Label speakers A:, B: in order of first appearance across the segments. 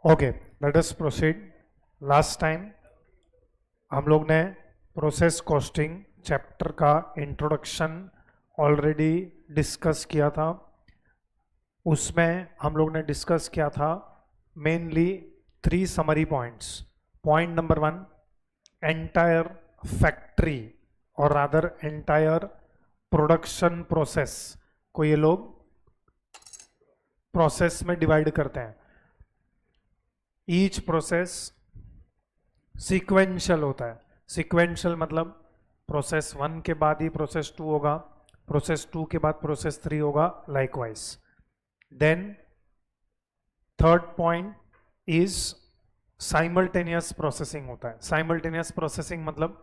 A: Okay, let us proceed. Last time हम लोग ने प्रोसेस कॉस्टिंग चैप्टर का इंट्रोडक्शन ऑलरेडी डिस्कस किया था। उसमें हम लोग ने डिस्कस किया था mainly 3 summary points. Point number 1, entire factory और रादर एंटायर प्रोडक्शन प्रोसेस को ये लोग प्रोसेस में डिवाइड करते हैं। ईच प्रोसेस सीक्वेंशियल होता है। सीक्वेंशियल मतलब प्रोसेस 1 के बाद ही प्रोसेस 2 होगा, प्रोसेस 2 के बाद प्रोसेस 3 होगा, likewise. Then third point is simultaneous processing होता है। साइमल्टेनियस प्रोसेसिंग मतलब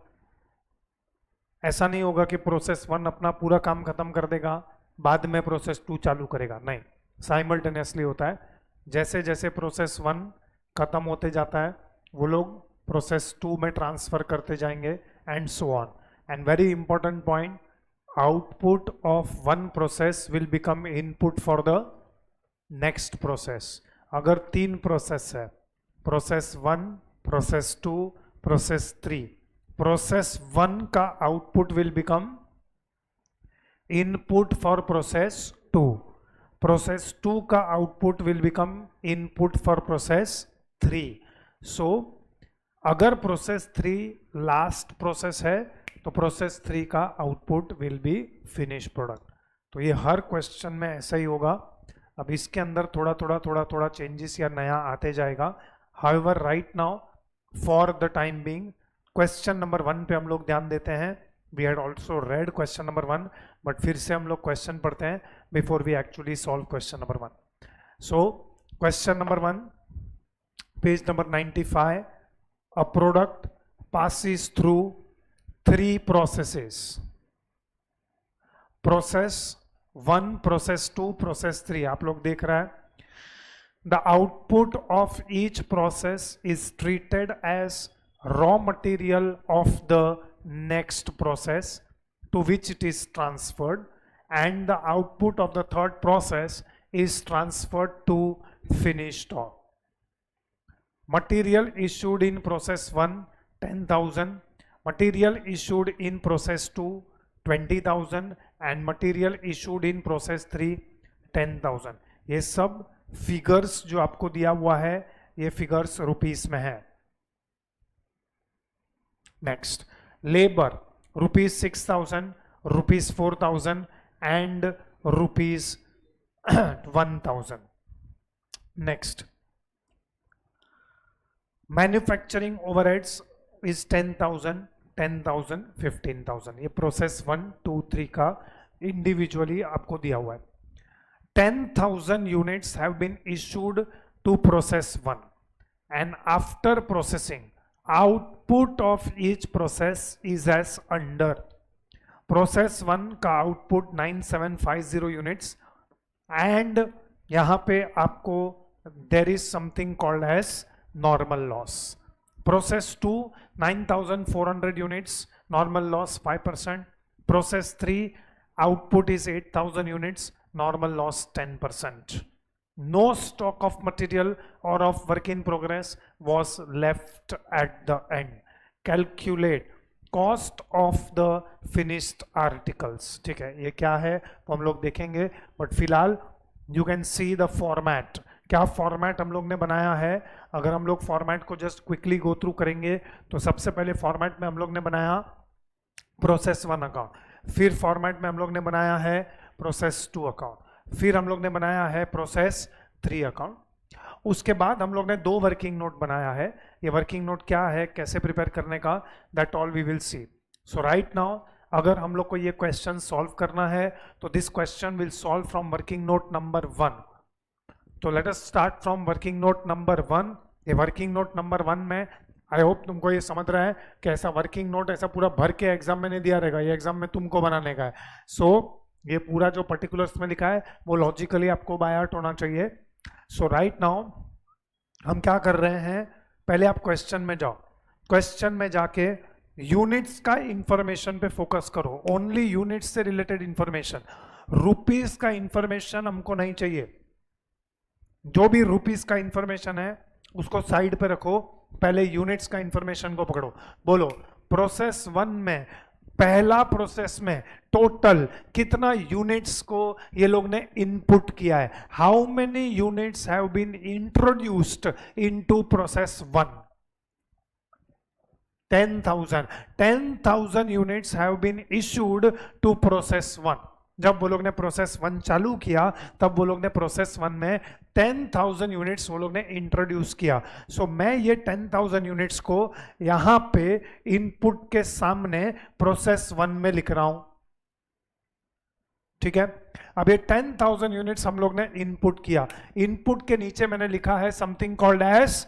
A: ऐसा नहीं होगा कि प्रोसेस 1 अपना पूरा काम खत्म कर देगा बाद में प्रोसेस 2 चालू करेगा, नहीं, साइमल्टेनियसली होता है। जैसे जैसे प्रोसेस 1 खत्म होते जाता है वो लोग प्रोसेस 2 में ट्रांसफर करते जाएंगे and so on. And very important point, output of one process will become input for the next process. अगर 3 प्रोसेस है, प्रोसेस 1, प्रोसेस 2, प्रोसेस 3, प्रोसेस 1 का output will become input for process 2, process 2 का output will become input for process 3। सो अगर process 3 last process है तो process 3 का output will be finish product. तो ये हर क्वेश्चन में ऐसा ही होगा। अब इसके अंदर थोड़ा चेंजेस या नया आते जाएगा। However right now for the time being question number 1 पे हम लोग ध्यान देते हैं। We had also read question number 1, but फिर से हम लोग क्वेश्चन पढ़ते हैं before we actually solve question number 1। So question number 1, page number 95, a product passes through 3 processes, process 1, process 2, process 3। आप लोग देख रहा है, the output of each process is treated as raw material of the next process to which it is transferred, and the output of the third process is transferred to finished stock. Material issued in process 1 10,000, material issued in process 2 20,000 and material issued in process 3 10,000। ये सब figures जो आपको दिया हुआ है ये figures rupees में है। Next, labour rupees 6,000, rupees 4,000 and rupees 1,000। Next, manufacturing overheads is 10,000, 10,000, 15,000। ये प्रोसेस 1, 2, 3 का इंडिविजुअली आपको दिया हुआ है। 10,000 units have been issued to process 1 and after processing output of each process is as under. Process 1 का output 9750 units and यहां पे आपको there is something called as normal loss. Process 2 9,400 units, normal loss 5%. Process 3 output is 8,000 units, normal loss 10%. No stock of material or of work in progress was left at the end. Calculate cost of the finished articles। ठीक है, ये क्या है तो हम लोग देखेंगे, but फिलहाल you can see the format। क्या फॉर्मेट हम लोग ने बनाया है? अगर हम लोग फॉर्मेट को जस्ट क्विकली गो थ्रू करेंगे तो सबसे पहले फॉर्मेट में हम लोग ने बनाया प्रोसेस 1 अकाउंट, फिर फॉर्मेट में हम लोग ने बनाया है प्रोसेस 2 अकाउंट, फिर हम लोग ने बनाया है प्रोसेस 3 अकाउंट। उसके बाद हम लोग ने 2 वर्किंग नोट बनाया है। ये वर्किंग नोट क्या है, कैसे प्रिपेयर करने का, that all we will see. So right now अगर हम लोग को ये क्वेश्चन सॉल्व करना है तो this question will solve from working note number 1। तो late us start from working note number 1। ये वर्किंग नोट नंबर 1 में आई होप तुमको ये समझ रहा है कि ऐसा वर्किंग नोट ऐसा पूरा भर के एग्जाम में नहीं दिया रहेगा, ये एग्जाम में तुमको बनाने का है। सो ये पूरा जो पर्टिकुलर्स में लिखा है वो लॉजिकली आपको बाय हार्ट होना चाहिए। सो राइट नाउ हम क्या कर रहे हैं, पहले आप क्वेश्चन में जाओ, क्वेश्चन में जाके यूनिट्स का इंफॉर्मेशन पे फोकस करो, ओनली यूनिट्स से रिलेटेड इंफॉर्मेशन। रुपीस का इंफॉर्मेशन हमको नहीं चाहिए। जो भी रुपीस का इंफॉर्मेशन है उसको साइड पे रखो, पहले यूनिट्स का इंफॉर्मेशन को पकड़ो। बोलो प्रोसेस वन में, पहला प्रोसेस में टोटल कितना यूनिट्स को ये लोग ने इनपुट किया है? How many units have been introduced into process one? 10,000। 10,000 units have been issued to process one. जब वो लोग ने प्रोसेस वन चालू किया तब वो लोग ने प्रोसेस वन में 10,000 यूनिट्स वो लोग ने इंट्रोड्यूस किया। सो मैं ये 10,000 यूनिट्स को यहां पे इनपुट के सामने प्रोसेस वन में लिख रहा हूं, ठीक है। अब ये 10,000 यूनिट्स हम लोग ने इनपुट किया, इनपुट के नीचे मैंने लिखा है something called as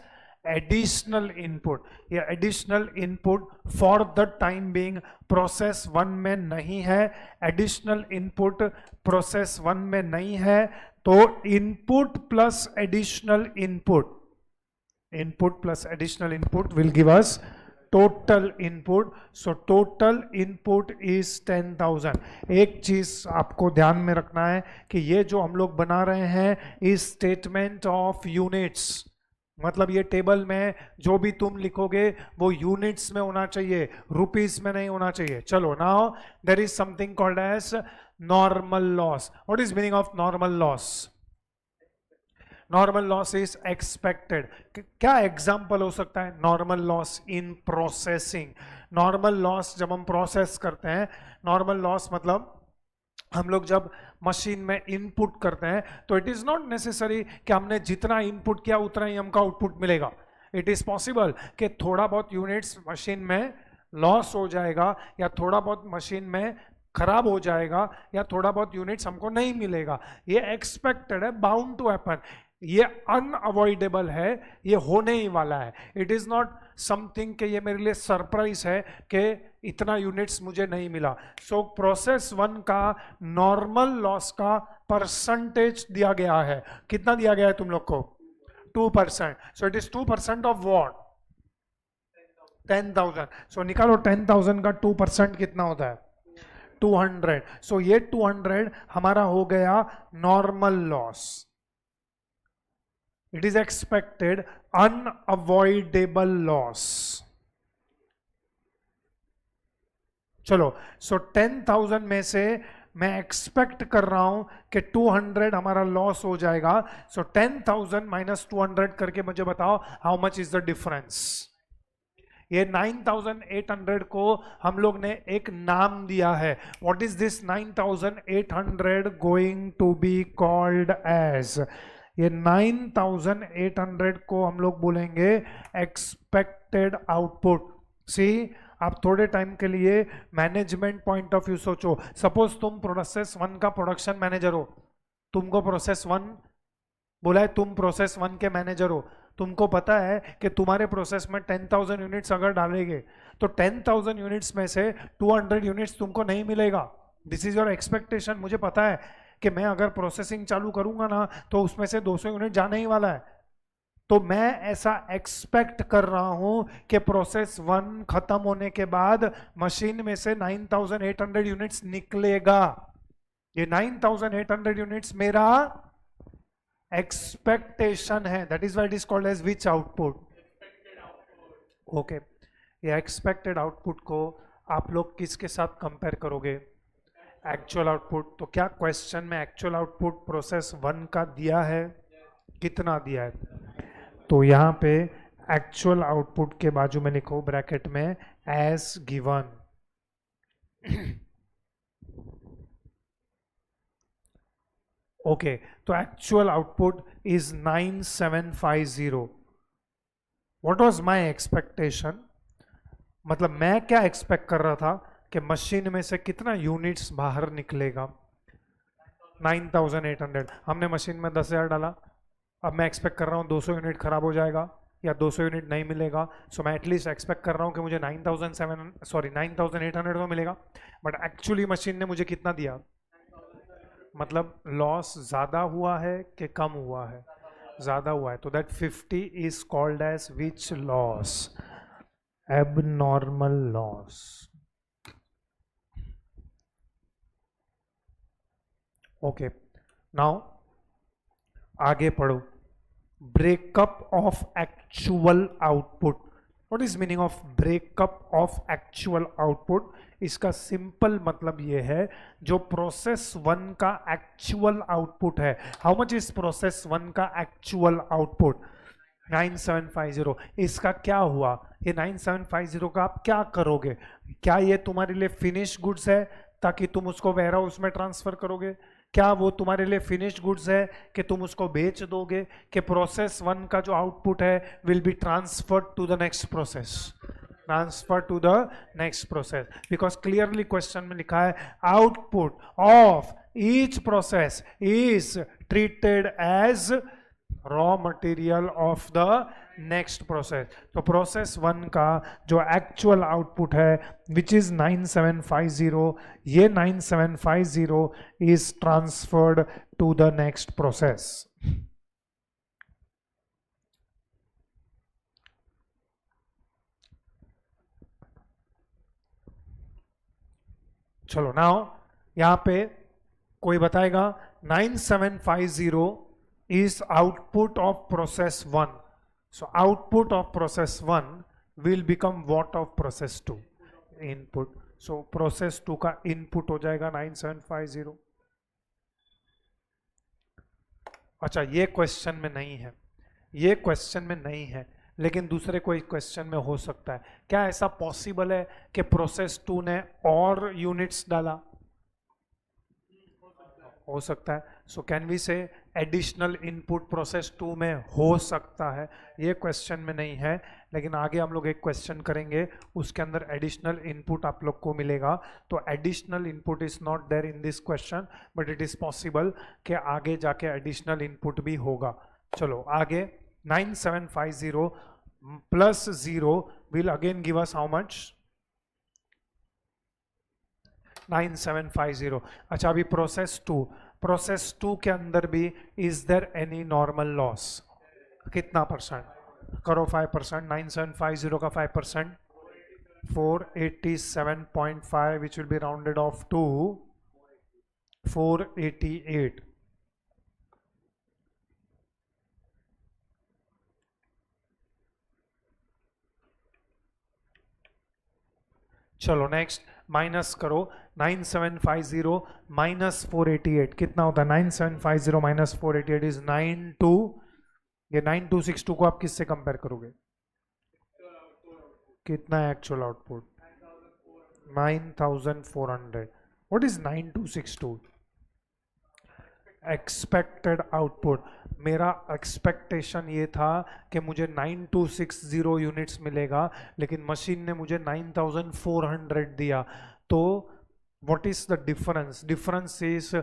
A: additional input. ये additional input for the time being process one में नहीं है, एडिशनल इनपुट प्रोसेस वन में नहीं है, तो input plus additional input, input plus additional input will give us total input. So total input is 10,000। एक चीज आपको ध्यान में रखना है कि ये जो हम लोग बना रहे हैं इज स्टेटमेंट ऑफ यूनिट्स, मतलब ये टेबल में जो भी तुम लिखोगे वो यूनिट्स में होना चाहिए, रुपीस में नहीं होना चाहिए। चलो now there is something called as normal loss. What is meaning of normal loss? Normal loss is expected. क्या एग्जांपल हो सकता है normal loss in processing? Normal loss जब हम प्रोसेस करते हैं, नॉर्मल लॉस मतलब हम लोग जब मशीन में इनपुट करते हैं तो इट इज नॉट नेसेसरी कि हमने जितना इनपुट किया उतना ही हमका आउटपुट मिलेगा। इट इज पॉसिबल कि थोड़ा बहुत यूनिट्स मशीन में लॉस हो जाएगा, या थोड़ा बहुत मशीन में खराब हो जाएगा, या थोड़ा बहुत यूनिट्स हमको नहीं मिलेगा। ये एक्सपेक्टेड है, बाउंड टू हैपन, ये अनअवॉइडेबल है, ये होने ही वाला है। इट इज नॉट समथिंग कि ये मेरे लिए सरप्राइज है कि इतना यूनिट्स मुझे नहीं मिला। सो प्रोसेस वन का नॉर्मल लॉस का परसेंटेज दिया गया है। कितना दिया गया है तुम लोग को? 2%। So it is 2% of what? 10,000। सो निकालो 10,000 का 2% कितना होता है? 200। सो ये 200 हमारा हो गया normal loss. It is expected unavoidable loss. चलो, सो 10,000 में से मैं एक्सपेक्ट कर रहा हूं कि 200 हमारा लॉस हो जाएगा। सो 10,000 माइनस 200 करके मुझे बताओ how much is the difference? ये 9,800 को हम लोग ने एक नाम दिया है। What is this 9,800 going to be called as? ये 9,800 को हम लोग बोलेंगे एक्सपेक्टेड आउटपुट। सी, आप थोड़े टाइम के लिए मैनेजमेंट पॉइंट ऑफ व्यू सोचो। सपोज तुम प्रोसेस वन का प्रोडक्शन मैनेजर हो, तुमको प्रोसेस वन बोला है, तुम प्रोसेस वन के मैनेजर हो, तुमको पता है कि तुम्हारे प्रोसेस में 10,000 यूनिट्स अगर डालेंगे तो 10,000 यूनिट्स में से 200 यूनिट्स तुमको नहीं मिलेगा। This is your expectation. मुझे पता है कि मैं अगर प्रोसेसिंग चालू करूंगा ना तो उसमें से 200 यूनिट जाने ही वाला है, तो मैं ऐसा एक्सपेक्ट कर रहा हूं कि प्रोसेस वन खत्म होने के बाद मशीन में से 9,800 यूनिट्स निकलेगा। ये 9,800 यूनिट्स मेरा एक्सपेक्टेशन है। That is why it is called as which output? Okay, ये एक्सपेक्टेड आउटपुट को आप लोग किसके साथ कंपेयर करोगे? Actual output. तो क्या क्वेश्चन में एक्चुअल आउटपुट प्रोसेस वन का दिया है? कितना दिया है? तो यहां पे एक्चुअल आउटपुट के बाजू में लिखो ब्रैकेट में एज गिवन। ओके, तो actual output is 9,750। What was my expectation? मतलब मैं क्या एक्सपेक्ट कर रहा था कि मशीन में से कितना यूनिट्स बाहर निकलेगा? 9,800। हमने मशीन में 10,000 डाला, अब मैं एक्सपेक्ट कर रहा हूँ 200 यूनिट खराब हो जाएगा या 200 यूनिट नहीं मिलेगा। सो मैं एटलीस्ट एक्सपेक्ट कर रहा हूँ कि मुझे 9,800 तो मिलेगा, बट एक्चुअली मशीन ने मुझे कितना दिया? मतलब लॉस ज्यादा हुआ है कि कम हुआ है? ज्यादा हुआ है। तो that 50 is called as which loss? Abnormal loss. Okay, now आगे पढ़ो। breakup of actual output. What is meaning of breakup of actual output? इसका सिंपल मतलब ये है, जो प्रोसेस वन का एक्चुअल आउटपुट है, how much is process one का एक्चुअल आउटपुट? 9750। इसका क्या हुआ? ये 9750 का आप क्या करोगे? क्या ये तुम्हारे लिए फिनिश गुड्स है ताकि तुम उसको वेयर हाउस में ट्रांसफर करोगे? क्या वो तुम्हारे लिए फिनिश्ड गुड्स है कि तुम उसको बेच दोगे? कि प्रोसेस वन का जो आउटपुट है will be transferred to the next process, transfer to the next process, because clearly question में लिखा है output of each process is treated as raw material of the next process. तो process one का जो actual output है which is 9750, ये 9750 is transferred to the next process. चलो now यहां पे कोई बताएगा 9750 is output of process 1. So output of process 1 will become what of process 2? Input. So process 2 का input हो जाएगा 9750। अच्छा, ये क्वेश्चन में नहीं है, ये क्वेश्चन में नहीं है, लेकिन दूसरे कोई क्वेश्चन में हो सकता है। क्या ऐसा पॉसिबल है कि प्रोसेस 2 ने और यूनिट्स डाला? हो सकता है। सो कैन वी से एडिशनल इनपुट प्रोसेस 2 में हो सकता है, ये क्वेश्चन में नहीं है, लेकिन आगे हम लोग एक क्वेश्चन करेंगे उसके अंदर एडिशनल इनपुट आप लोग को मिलेगा। तो additional input is not there in this question, but it is possible कि आगे जाके एडिशनल इनपुट भी होगा। चलो आगे 9750 plus 0 will again give us how much? 9750। अच्छा, अभी प्रोसेस 2 के अंदर भी is there any normal loss? कितना परसेंट? करो 5%। 9750 का 5% 487.5 which will be rounded off to 488। चलो नेक्स्ट माइनस करो 9750 माइनस 488 कितना होता है? 9750 माइनस 488 इज 92। ये 9262 को आप किससे कंपेयर करोगे? कितना है actual output? 9400। What is 9262? Expected output. मेरा एक्सपेक्टेशन ये था कि मुझे 9260 यूनिट्स मिलेगा, लेकिन मशीन ने मुझे 9400 दिया। तो what is the difference? Difference is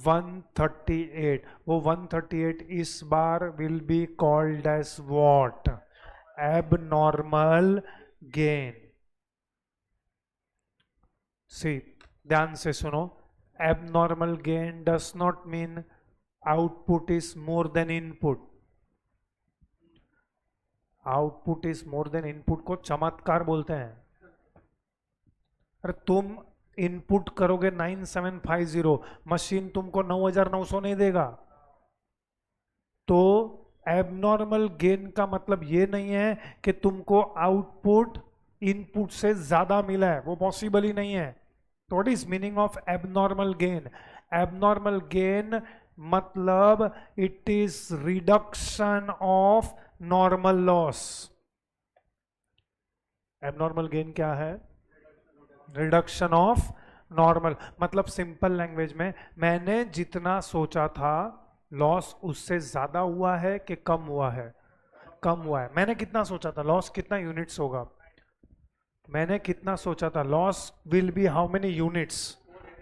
A: 138। वो 138 इस बार will be called as what? Abnormal gain. See, ध्यान से सुनो, abnormal gain does not mean output is more than input. Output is more than input को चमत्कार बोलते हैं। अरे तुम इनपुट करोगे 9750, मशीन तुमको 9900 नहीं देगा। तो एबनॉर्मल गेन का मतलब ये नहीं है कि तुमको आउटपुट इनपुट से ज्यादा मिला है, वो पॉसिबल ही नहीं है। तो what is meaning of abnormal gain? Abnormal gain मतलब it is reduction of normal loss. Abnormal gain क्या है? Reduction of normal. मतलब सिंपल लैंग्वेज में, मैंने जितना सोचा था लॉस उससे ज्यादा हुआ है कि कम हुआ है? कम हुआ है। मैंने कितना सोचा था लॉस कितना यूनिट्स होगा? मैंने कितना सोचा था loss will be how many units?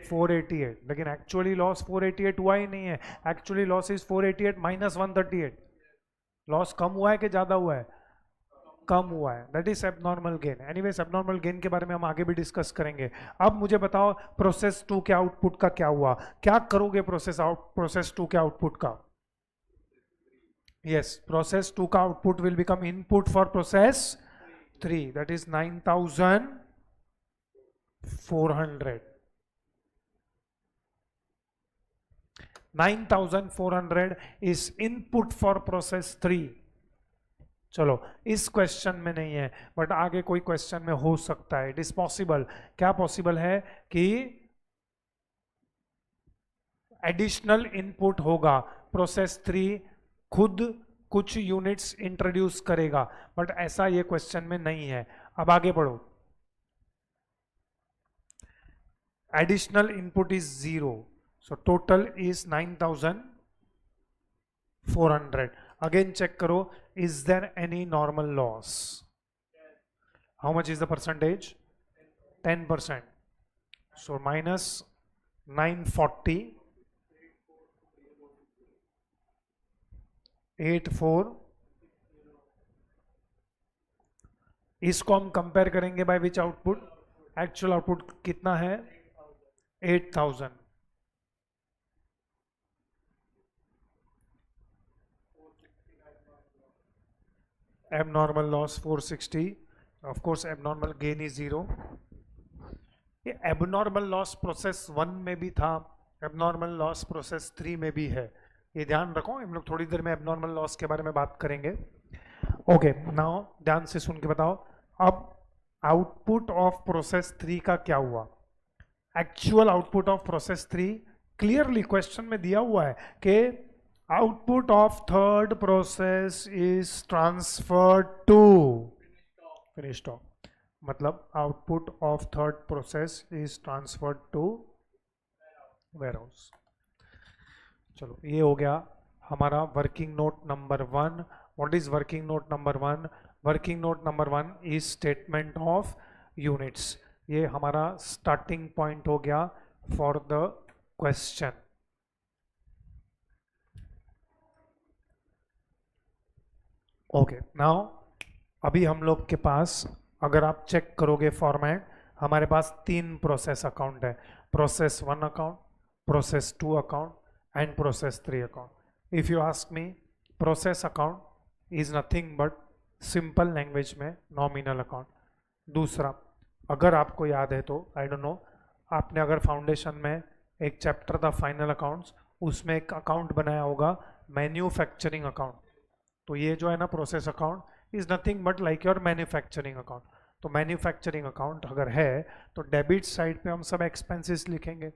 A: 488, लेकिन एक्चुअली लॉस 488 हुआ ही नहीं है। Actually loss is 488 minus 138। Loss कम हुआ है कि ज्यादा हुआ है? कम हुआ है। That is abnormal gain. Anyways abnormal gain के बारे में हम आगे भी डिस्कस करेंगे। अब मुझे बताओ प्रोसेस 2 के आउटपुट का क्या हुआ? क्या करोगे प्रोसेस 2 के आउटपुट का? यस, प्रोसेस 2 का output will become input for process 3, that is 9400। 9400 is input for process 3। चलो इस क्वेश्चन में नहीं है, बट आगे कोई क्वेश्चन में हो सकता है, इट इज पॉसिबल। क्या पॉसिबल है कि एडिशनल इनपुट होगा, प्रोसेस 3 खुद कुछ यूनिट्स इंट्रोड्यूस करेगा, बट ऐसा ये क्वेश्चन में नहीं है। अब आगे बढ़ो। Additional input is 0, so total is 9400। Again check करो, is there any normal loss? How much is the percentage? 10%, so minus 940 84। इसको हम कंपेयर करेंगे by which output? Actual output कितना है? 8000। Abnormal loss 460, of course abnormal gain is 0। ये abnormal loss process 1 में भी था, एबनॉर्मल लॉस प्रोसेस 3 में भी है, ये ध्यान रखो। हम लोग थोड़ी देर में एबनॉर्मल लॉस के बारे में बात करेंगे। ओके, नाउ ध्यान से सुन के बताओ, अब आउटपुट ऑफ प्रोसेस 3 का क्या हुआ? Actual output of process 3 clearly question में दिया हुआ है कि output of third process is transferred to finish stock, मतलब output of third process is transferred to warehouse. चलो ये हो गया हमारा working note number 1। What is working note number 1? Working note number 1 is statement of units. ये हमारा starting point हो गया for the question. Okay, now अभी हम लोग के पास, अगर आप चेक करोगे फॉर्मेट, हमारे पास 3 प्रोसेस अकाउंट है, process 1 account, process 2 account and process 3 account. If you ask me, process account is nothing but simple language में नॉमिनल अकाउंट। दूसरा, अगर आपको याद है तो आई डोंट नो, आपने अगर फाउंडेशन में एक चैप्टर था फाइनल अकाउंट्स, उसमें एक अकाउंट बनाया होगा मैन्युफैक्चरिंग अकाउंट। तो ये जो है ना process account is nothing but like your manufacturing account. तो मैन्युफैक्चरिंग अकाउंट अगर है तो डेबिट साइड पे हम सब एक्सपेंसेस लिखेंगे,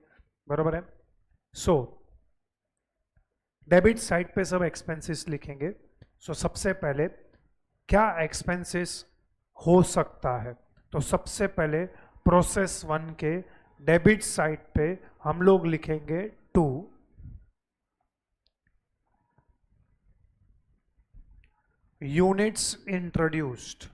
A: बराबर है। सो डेबिट साइड पे सब एक्सपेंसेस लिखेंगे। सो सबसे पहले क्या एक्सपेंसेस हो सकता है? तो सबसे पहले प्रोसेस 1 के डेबिट साइड पे हम लोग लिखेंगे 2, यूनिट्स इंट्रोड्यूस्ड।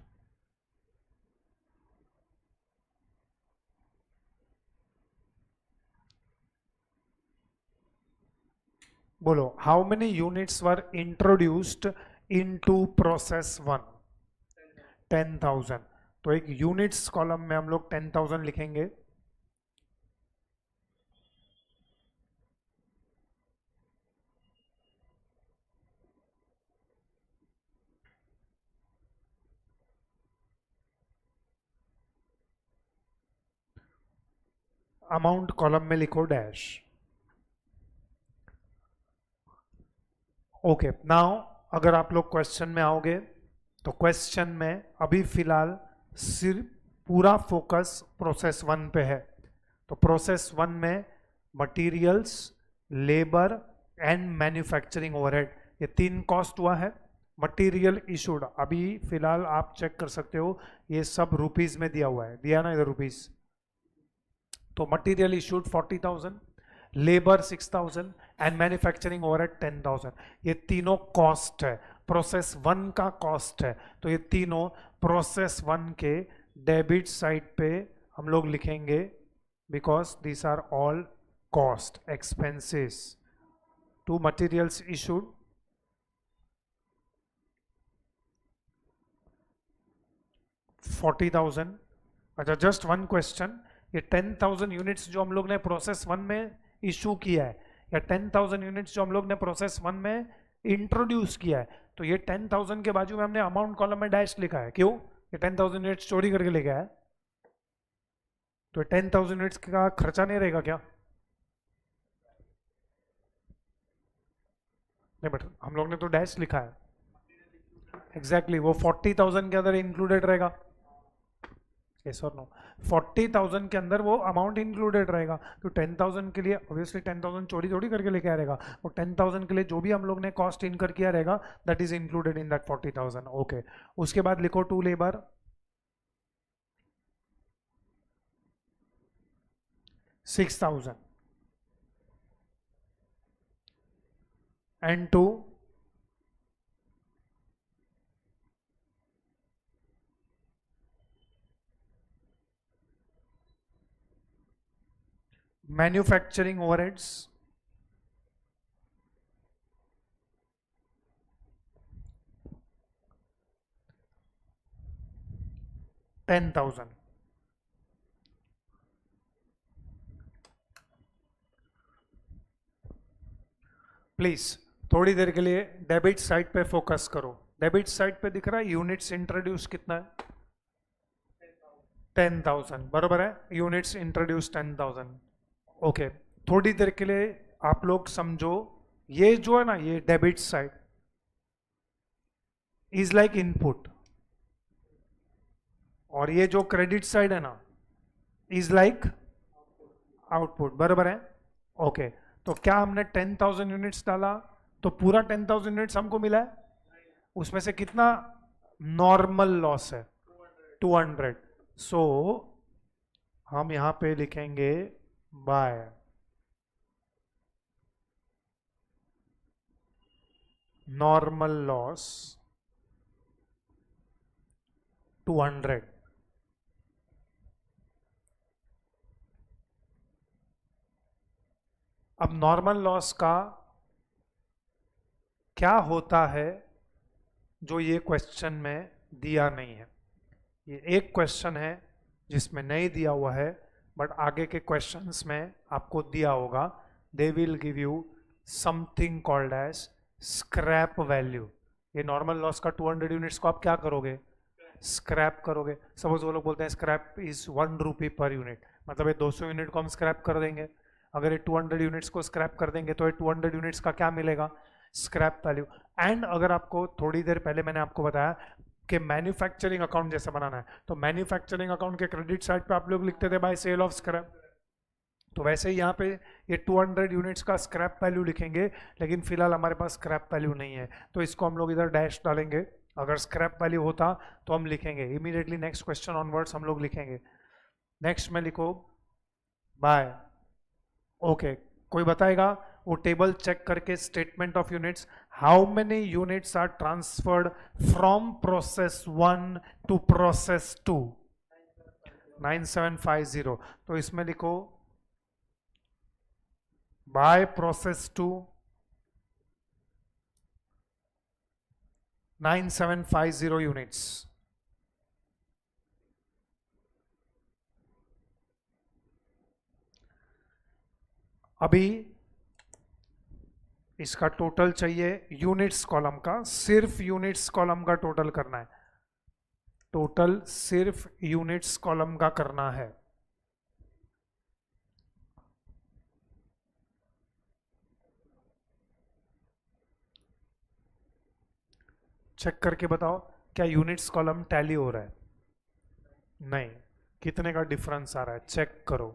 A: बोलो, how many units were introduced into process 1? 10,000। तो एक यूनिट्स कॉलम में हम लोग 10,000 लिखेंगे। अमाउंट कॉलम में लिखो डैश। ओके, नाउ अगर आप लोग क्वेश्चन में आओगे तो क्वेश्चन में अभी फिलहाल सिर्फ पूरा फोकस प्रोसेस 1 पे है। तो प्रोसेस 1 में materials, labour and manufacturing overhead, ये 3 कॉस्ट हुआ है। मटेरियल इशूड अभी फिलहाल आप चेक कर सकते हो, ये सब रुपीज में दिया हुआ है, दिया ना इधर रुपीज। तो material issued 40,000, labour 6,000 and manufacturing overhead 10,000। ये तीनों कॉस्ट है, प्रोसेस 1 का कॉस्ट है। तो ये तीनों प्रोसेस 1 के डेबिट साइड पे हम लोग लिखेंगे, because these are all cost expenses to materials issued. $40,000। अच्छा, जस्ट वन क्वेश्चन, ये 10,000 यूनिट्स जो हम लोग ने प्रोसेस 1 में इशू किया है, या 10,000 यूनिट्स जो हम लोग ने प्रोसेस 1 में इंट्रोड्यूस किया है, तो ये 10,000 के बाजू में हमने अमाउंट कॉलम में डैश लिखा है, क्यों? ये 10,000 यूनिट्स चोरी करके ले गया है, तो 10,000 यूनिट्स का खर्चा नहीं रहेगा क्या? नहीं बट हम लोग ने तो डैश लिखा है एग्जैक्टली वो 40,000 के अंदर इंक्लूडेड रहेगा यस और नो 40,000 के अंदर वो अमाउंट इंक्लूडेड रहेगा तो 10,000 के लिए ऑब्वियसली 10,000 चोरी थोड़ी करके लेके आ रहेगा वो 10,000 के लिए जो भी हम लोग ने कॉस्ट इनकर किया रहेगा that is included in that 40,000 okay उसके बाद लिखो to labour 6,000 and to manufacturing overheads 10,000 please थोड़ी देर के लिए डेबिट साइड पे फोकस करो डेबिट साइड पे दिख रहा है यूनिट्स इंट्रोड्यूस कितना है 10,000 बरोबर है यूनिट्स इंट्रोड्यूस 10,000 ओके थोड़ी देर के लिए आप लोग समझो ये जो है ना ये debit side is like input और ये जो क्रेडिट साइड है ना इज लाइक आउटपुट बराबर है ओके तो क्या हमने 10,000 यूनिट्स डाला तो पूरा 10,000 यूनिट्स हमको मिला है उसमें से कितना नॉर्मल लॉस है 200 सो हम यहां पे लिखेंगे बाय नॉर्मल लॉस 200 अब नॉर्मल लॉस का क्या होता है जो ये क्वेश्चन में दिया नहीं है ये एक क्वेश्चन है जिसमें नहीं दिया हुआ है बट आगे के क्वेश्चंस में आपको दिया होगा they will give you something called as scrap value ये नॉर्मल लॉस का 200 यूनिट्स को आप क्या करोगे स्क्रैप करोगे सपोज वो लोग बोलते हैं scrap is 1 rupee per unit मतलब ये 200 यूनिट को हम स्क्रैप कर देंगे अगर ये 200 यूनिट्स को स्क्रैप कर देंगे तो ये 200 यूनिट्स का क्या मिलेगा स्क्रैप वैल्यू एंड अगर आपको थोड़ी देर पहले मैंने आपको बताया कि मैन्युफैक्चरिंग अकाउंट जैसे बनाना है तो मैन्युफैक्चरिंग अकाउंट के क्रेडिट साइड पे आप लोग लिखते थे बाय सेल ऑफ स्क्रैप तो वैसे ही यहाँ पे ये 200 यूनिट्स का स्क्रैप वैल्यू लिखेंगे लेकिन फिलहाल हमारे पास स्क्रैप वैल्यू नहीं है तो इसको हम लोग इधर डैश डालेंगे अगर स्क्रैप वैल्यू होता तो हम लिखेंगे इमीडिएटली नेक्स्ट क्वेश्चन ऑनवर्ड्स हम लोग लिखेंगे नेक्स्ट में लिखो बाय ओके कोई बताएगा वो टेबल चेक करके statement of units how many units are transferred from process 1 to process 2 9750 तो इसमें लिखो बाय प्रोसेस 2 9750 यूनिट्स अभी इसका टोटल चाहिए यूनिट्स कॉलम का सिर्फ यूनिट्स कॉलम का टोटल करना है टोटल सिर्फ यूनिट्स कॉलम का करना है चेक करके बताओ क्या यूनिट्स कॉलम टैली हो रहा है नहीं कितने का डिफरेंस आ रहा है चेक करो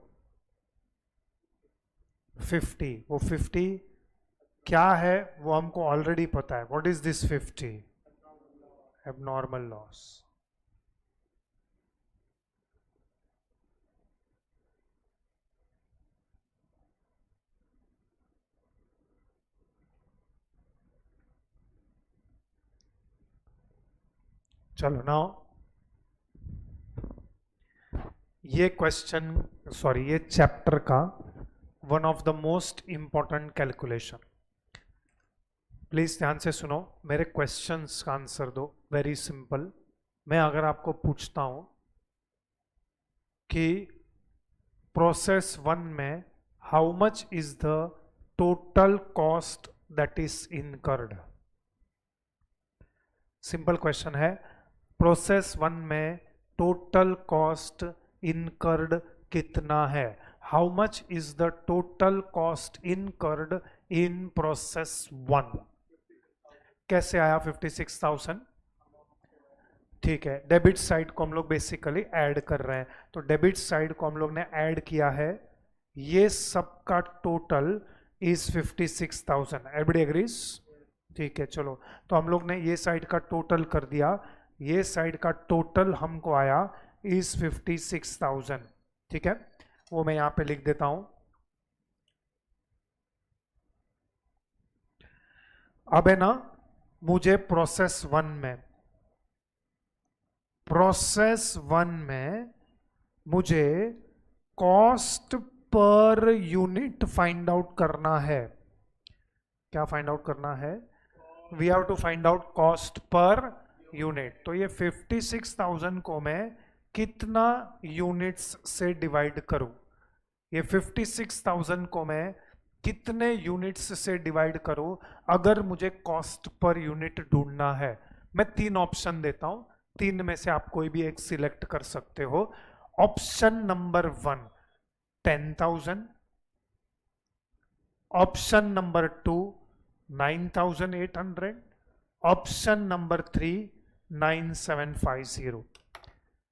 A: 50 वो 50 क्या है वो हमको ऑलरेडी पता है what is this 50 abnormal loss चलो नाउ ये क्वेश्चन सॉरी ये चैप्टर का one of the most important calculation please ध्यान से सुनो मेरे क्वेश्चंस का आंसर दो वेरी सिंपल मैं अगर आपको पूछता हूं कि प्रोसेस 1 में how much is the total cost that is incurred simple question है प्रोसेस 1 में टोटल कॉस्ट इनकर्ड कितना है how much is the total cost incurred in process 1 कैसे आया 56,000? ठीक है, डेबिट साइड को हम लोग बेसिकली ऐड कर रहे हैं, तो डेबिट साइड को हम लोग ने ऐड किया है, ये सबका टोटल इज 56,000। Everybody agrees? ठीक है, चलो तो हम लोग ने ये साइड का टोटल कर दिया, ये साइड का टोटल हमको आया इज 56,000। ठीक है, वो मैं यहां पे लिख देता हूं। अब है ना, मुझे प्रोसेस वन में मुझे cost per unit find out करना है। क्या फाइंड आउट करना है? We have to find out cost per unit. तो ये 56,000 को मैं कितना यूनिट्स से डिवाइड करूं? ये 56,000 को मैं कितने यूनिट्स से डिवाइड करूं अगर मुझे कॉस्ट पर यूनिट ढूंढना है? मैं तीन ऑप्शन देता हूं, तीन में से आप कोई भी एक सिलेक्ट कर सकते हो। Option number 1 10,000, option number 2 9,800, option number 3 9,750।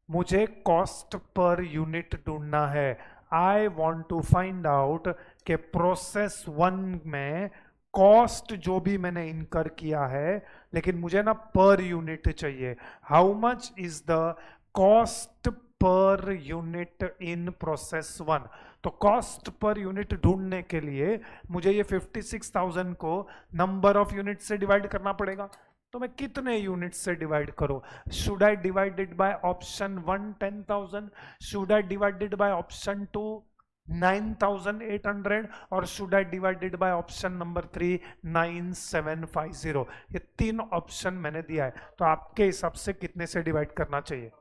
A: मुझे कॉस्ट पर यूनिट ढूंढना है। I want to find out कि प्रोसेस वन में कॉस्ट जो भी मैंने इनकर किया है, लेकिन मुझे ना पर यूनिट चाहिए। How much is the cost per unit in process one? तो कॉस्ट पर यूनिट ढूंढने के लिए मुझे ये 56,000 को नंबर ऑफ यूनिट से डिवाइड करना पड़ेगा। तो मैं कितने यूनिट से डिवाइड करूं? Should I divided by option 1 10,000, should I divided by option 2 9,800, और should I divided by option number 3 9,750? ये तीन ऑप्शन मैंने दिया है, तो आपके हिसाब से कितने से डिवाइड करना चाहिए?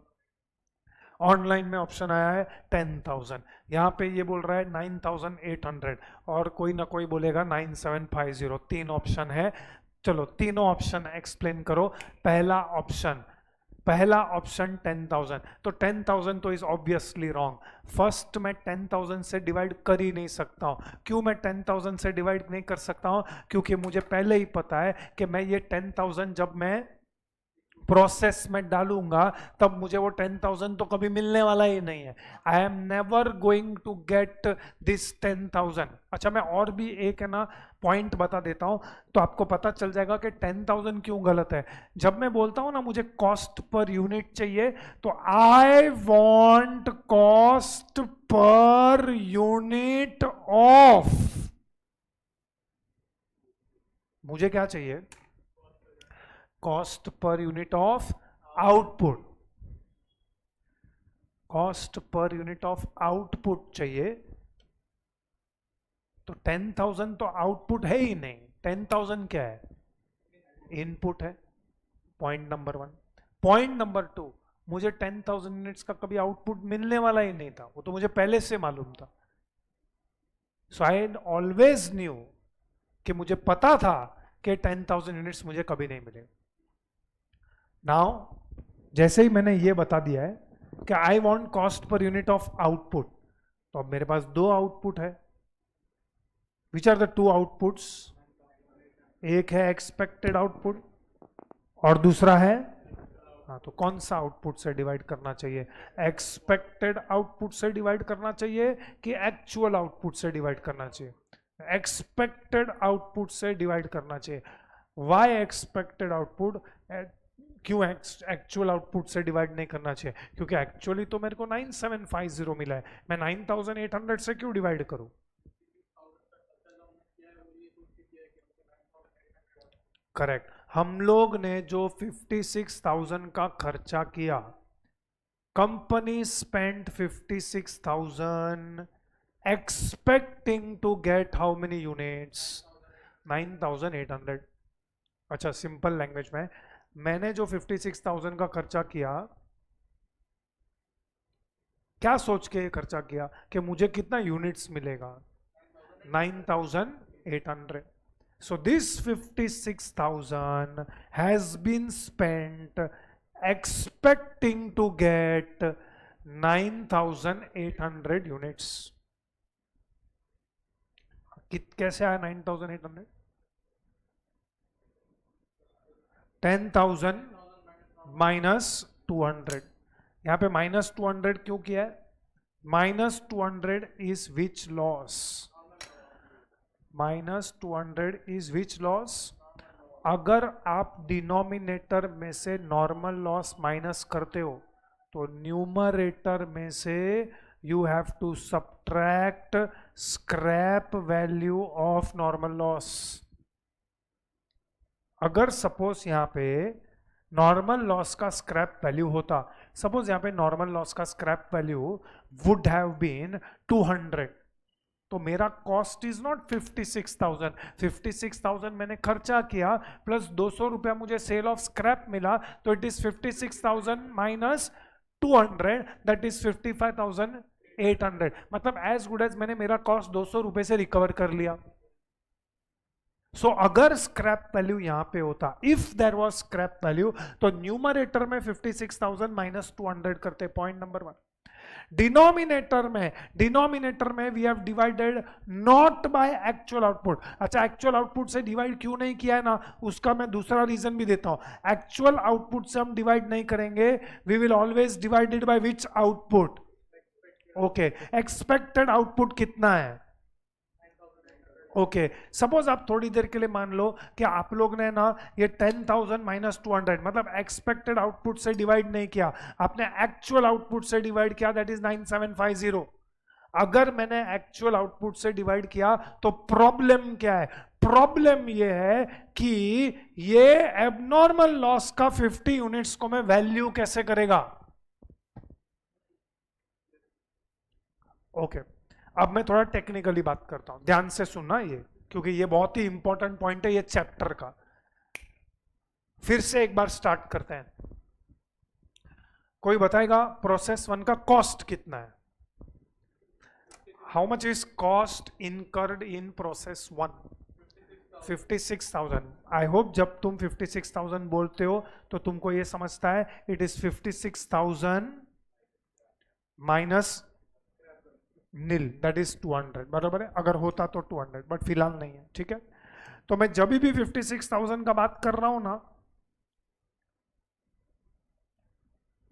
A: ऑनलाइन में ऑप्शन आया है 10,000, यहाँ पे ये बोल रहा है 9,800, और कोई ना कोई बोलेगा 9,750। तीन ऑप्शन है, चलो तीनों ऑप्शन एक्सप्लेन करो। पहला ऑप्शन 10,000, तो 10,000 तो इज ऑब्वियसली रॉन्ग। फर्स्ट मैं 10,000 से डिवाइड कर ही नहीं सकता हूं। क्यों मैं 10,000 से डिवाइड नहीं कर सकता हूं? क्योंकि मुझे पहले ही पता है कि मैं ये 10,000 जब मैं प्रोसेस में डालूंगा तब मुझे वो 10,000 तो कभी मिलने वाला ही नहीं है। I am never going to get this 10,000। अच्छा, मैं और भी एक है ना पॉइंट बता देता हूं, तो आपको पता चल जाएगा कि 10,000 क्यों गलत है। जब मैं बोलता हूं ना मुझे कॉस्ट पर यूनिट चाहिए, तो I want cost per unit of, मुझे क्या चाहिए? Cost per unit of output. Cost per unit of output चाहिए। तो 10,000 तो आउटपुट है ही नहीं, 10,000 क्या है? इनपुट है। Point number 1। पॉइंट नंबर 2, मुझे 10,000 यूनिट्स का कभी आउटपुट मिलने वाला ही नहीं था, वो तो मुझे पहले से मालूम था। सो आई ऑलवेज न्यू, कि मुझे पता था कि 10,000 यूनिट्स मुझे कभी नहीं मिलेगा। नाउ जैसे ही मैंने ये बता दिया है कि I want cost per unit of output, तो अब मेरे पास दो आउटपुट है। Which are the two outputs? एक है एक्सपेक्टेड आउटपुट और दूसरा है, हाँ, तो कौन सा आउटपुट से डिवाइड करना चाहिए? एक्सपेक्टेड आउटपुट से डिवाइड करना चाहिए कि एक्चुअल आउटपुट से डिवाइड करना चाहिए? एक्सपेक्टेड आउटपुट से डिवाइड करना चाहिए। Why expected output? क्यों एक्चुअल आउटपुट से डिवाइड नहीं करना चाहिए? क्योंकि एक्चुअली तो मेरे को 9,750 मिला है, मैं 9,800 से क्यों डिवाइड करूं? करेक्ट। हम लोग ने जो 56,000 का खर्चा किया, company spent 56,000 expecting to get how many units? 9,800। अच्छा, सिंपल लैंग्वेज में, मैंने जो 56,000 का खर्चा किया, क्या सोच के खर्चा किया कि मुझे कितना यूनिट्स मिलेगा? 9,800। So this 56,000 has been spent expecting to get 9,800 units. कैसे आया 9,800? 10,000 माइनस 200, यहाँ पे माइनस 200 क्यों किया है? Minus 200 is which loss? Minus 200 is which loss? अगर आप डिनोमिनेटर में से नॉर्मल लॉस माइनस करते हो तो न्यूमरेटर में से you have to subtract scrap value of normal loss. अगर सपोज यहां पे नॉर्मल लॉस का स्क्रैप वैल्यू होता, सपोज यहां पे नॉर्मल लॉस का scrap value would have been 200, तो मेरा कॉस्ट इज नॉट 56,000, 56,000 मैंने खर्चा किया प्लस 200 रुपया मुझे सेल ऑफ स्क्रैप मिला, तो it is 56,000 minus 200, that is 55,800। मतलब एज गुड एज मैंने मेरा कॉस्ट 200 रुपए से रिकवर कर लिया। सो अगर स्क्रैप वैल्यू यहां पे होता, if there was scrap value, तो न्यूमरेटर में 56,000 माइनस 200 करते, पॉइंट नंबर 1। डिनोमिनेटर में we have divided not by actual output. अच्छा, एक्चुअल आउटपुट से डिवाइड क्यों नहीं किया है ना, उसका मैं दूसरा रीजन भी देता हूं। एक्चुअल आउटपुट से हम डिवाइड नहीं करेंगे, we will always divided by which output? Okay, expected output कितना है? ओके, सपोज आप थोड़ी देर के लिए मान लो कि आप लोग ने ना ये 10,000 माइनस 200 मतलब एक्सपेक्टेड आउटपुट से डिवाइड नहीं किया, आपने एक्चुअल आउटपुट से डिवाइड किया, दैट इज 9750। अगर मैंने एक्चुअल आउटपुट से डिवाइड किया तो प्रॉब्लम क्या है? प्रॉब्लम ये है कि ये एबनॉर्मल लॉस का 50 यूनिट्स को मैं वैल्यू कैसे करेगा? ओके, अब मैं थोड़ा टेक्निकली बात करता हूं, ध्यान से सुनना ये, क्योंकि ये बहुत ही इंपॉर्टेंट पॉइंट है ये चैप्टर का। फिर से एक बार स्टार्ट करते हैं। कोई बताएगा प्रोसेस 1 का कॉस्ट कितना है? How much is cost incurred in process 1? 56,000। I hope जब तुम 56,000 बोलते हो तो तुमको ये समझता है it is 56,000 minus nil, that is 200, बराबर है? अगर होता तो 200, बट फिलहाल नहीं है, ठीक है? तो मैं जब भी 56,000 का बात कर रहा हूं ना,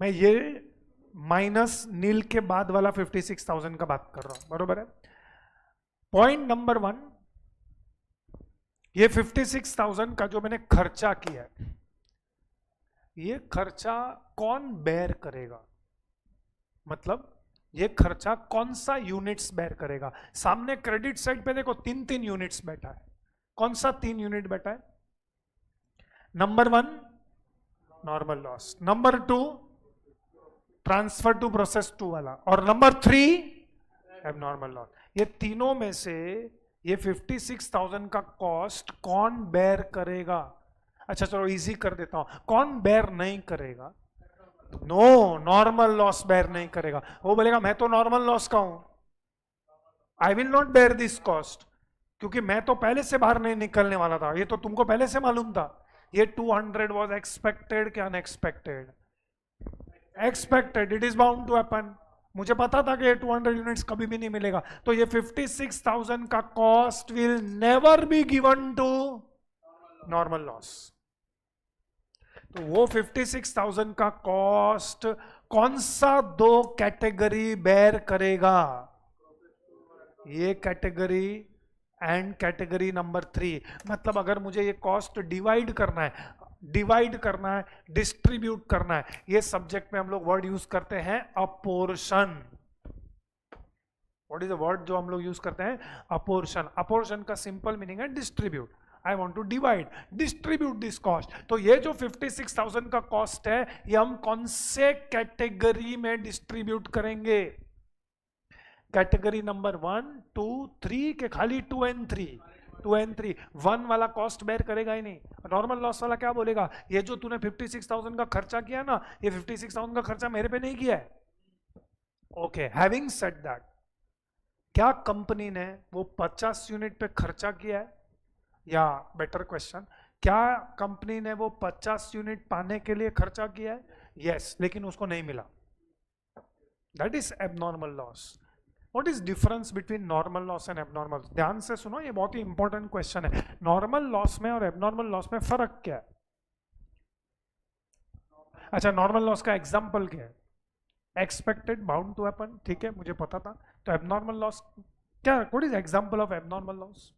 A: मैं ये माइनस नील के बाद वाला 56,000 का बात कर रहा हूं, बराबर है? पॉइंट नंबर 1, ये 56,000 का जो मैंने खर्चा किया है, ये खर्चा कौन बेयर करेगा? मतलब ये खर्चा कौन सा यूनिट्स बेयर करेगा? सामने क्रेडिट साइड पे देखो 3 यूनिट्स बैठा है, कौन सा 3 यूनिट बैठा है? Number 1 normal loss, number 2 transfer to process 2 वाला, और नंबर 3 एबनॉर्मल लॉस। ये तीनों में से ये 56,000 का कॉस्ट कौन बेयर करेगा? अच्छा चलो इजी कर देता हूं, कौन बेयर नहीं करेगा? नो, नॉर्मल लॉस बेयर नहीं करेगा। वो बोलेगा मैं तो नॉर्मल लॉस का हूं, I will not bear this cost, क्योंकि मैं तो पहले से बाहर नहीं निकलने वाला था, ये तो तुमको पहले से मालूम था। ये 200 वाज एक्सपेक्टेड क्या unexpected? Expected, it is bound to happen. मुझे पता था कि ये 200 यूनिट्स कभी भी नहीं मिलेगा, तो ये 56,000 का cost will never be given to normal loss. तो वो 56,000 का कॉस्ट कौन सा 2 कैटेगरी बेयर करेगा? ये कैटेगरी एंड कैटेगरी नंबर 3। मतलब अगर मुझे ये कॉस्ट डिवाइड करना है, डिस्ट्रीब्यूट करना है, ये सब्जेक्ट में हम लोग वर्ड यूज करते हैं apportion. What is the word जो हम लोग यूज करते हैं? अपोर्शन। अपोर्शन का सिंपल मीनिंग है distribute. I want to divide, distribute this cost। तो ये जो 56,000 का कॉस्ट है, ये हम कौन से कैटेगरी में डिस्ट्रीब्यूट करेंगे? कैटेगरी नंबर 1, 2, 3 के खाली 2 and 3। 1 वाला कॉस्ट बेयर करेगा ही नहीं। नॉर्मल लॉस वाला क्या बोलेगा? ये जो तूने 56,000 का खर्चा किया ना, ये 56,000 का खर्चा मेरे पे नहीं किया है। ओके, हैविंग सेड दैट, क्या कंपनी ने वो 50 यूनिट पे खर्चा किया है? या बेटर क्वेश्चन, क्या कंपनी ने वो 50 यूनिट पाने के लिए खर्चा किया है? यस, लेकिन उसको नहीं मिला। That is abnormal loss. What is difference between normal loss and abnormal? ध्यान से सुनो, ये बहुत ही इंपॉर्टेंट क्वेश्चन है। नॉर्मल लॉस में और एबनॉर्मल लॉस में फर्क क्या है? अच्छा, नॉर्मल लॉस का एग्जांपल क्या है? एक्सपेक्टेड, बाउंड टू हैपन, ठीक है, मुझे पता था। तो एबनॉर्मल लॉस क्या, what is example of abnormal loss,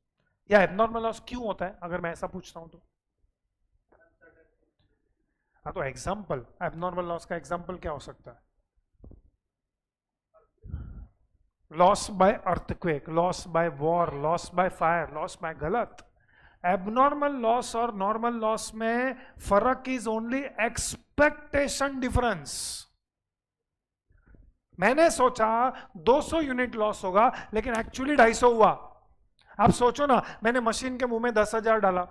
A: या एबनॉर्मल लॉस क्यों होता है अगर मैं ऐसा पूछता हूं तो? हाँ, तो एग्जांपल एबनॉर्मल लॉस का एग्जांपल क्या हो सकता है? Loss by earthquake, loss by war, loss by fire, loss by, गलत। एबनॉर्मल लॉस और नॉर्मल लॉस में फर्क इज ओनली एक्सपेक्टेशन डिफरेंस। मैंने सोचा 200 यूनिट लॉस होगा, लेकिन एक्चुअली 250 हुआ। आप सोचो ना, मैंने मशीन के मुंह में 10,000 डाला,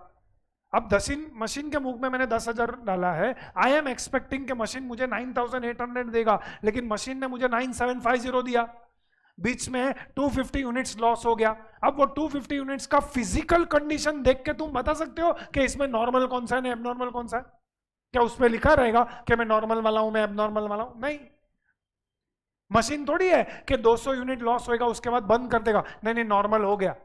A: अब मशीन के मुंह में मैंने 10,000 डाला है, आई एम एक्सपेक्टिंग कि मशीन मुझे 9,800 देगा, लेकिन मशीन ने मुझे 9,750 दिया, बीच में 250 यूनिट्स लॉस हो गया। अब वो 250 यूनिट्स का फिजिकल कंडीशन देख के तुम बता सकते हो कि इसमें नॉर्मल कौन सा है, एबनॉर्मल कौन सा है? क्या उस पर लिखा रहेगा कि मैं नॉर्मल वाला हूं, मैं एबनॉर्मल वाला हूं? नहीं। मशीन थोड़ी है कि 200 यूनिट लॉस होएगा उसके बाद बंद कर देगा, नहीं नहीं नॉर्मल हो गया।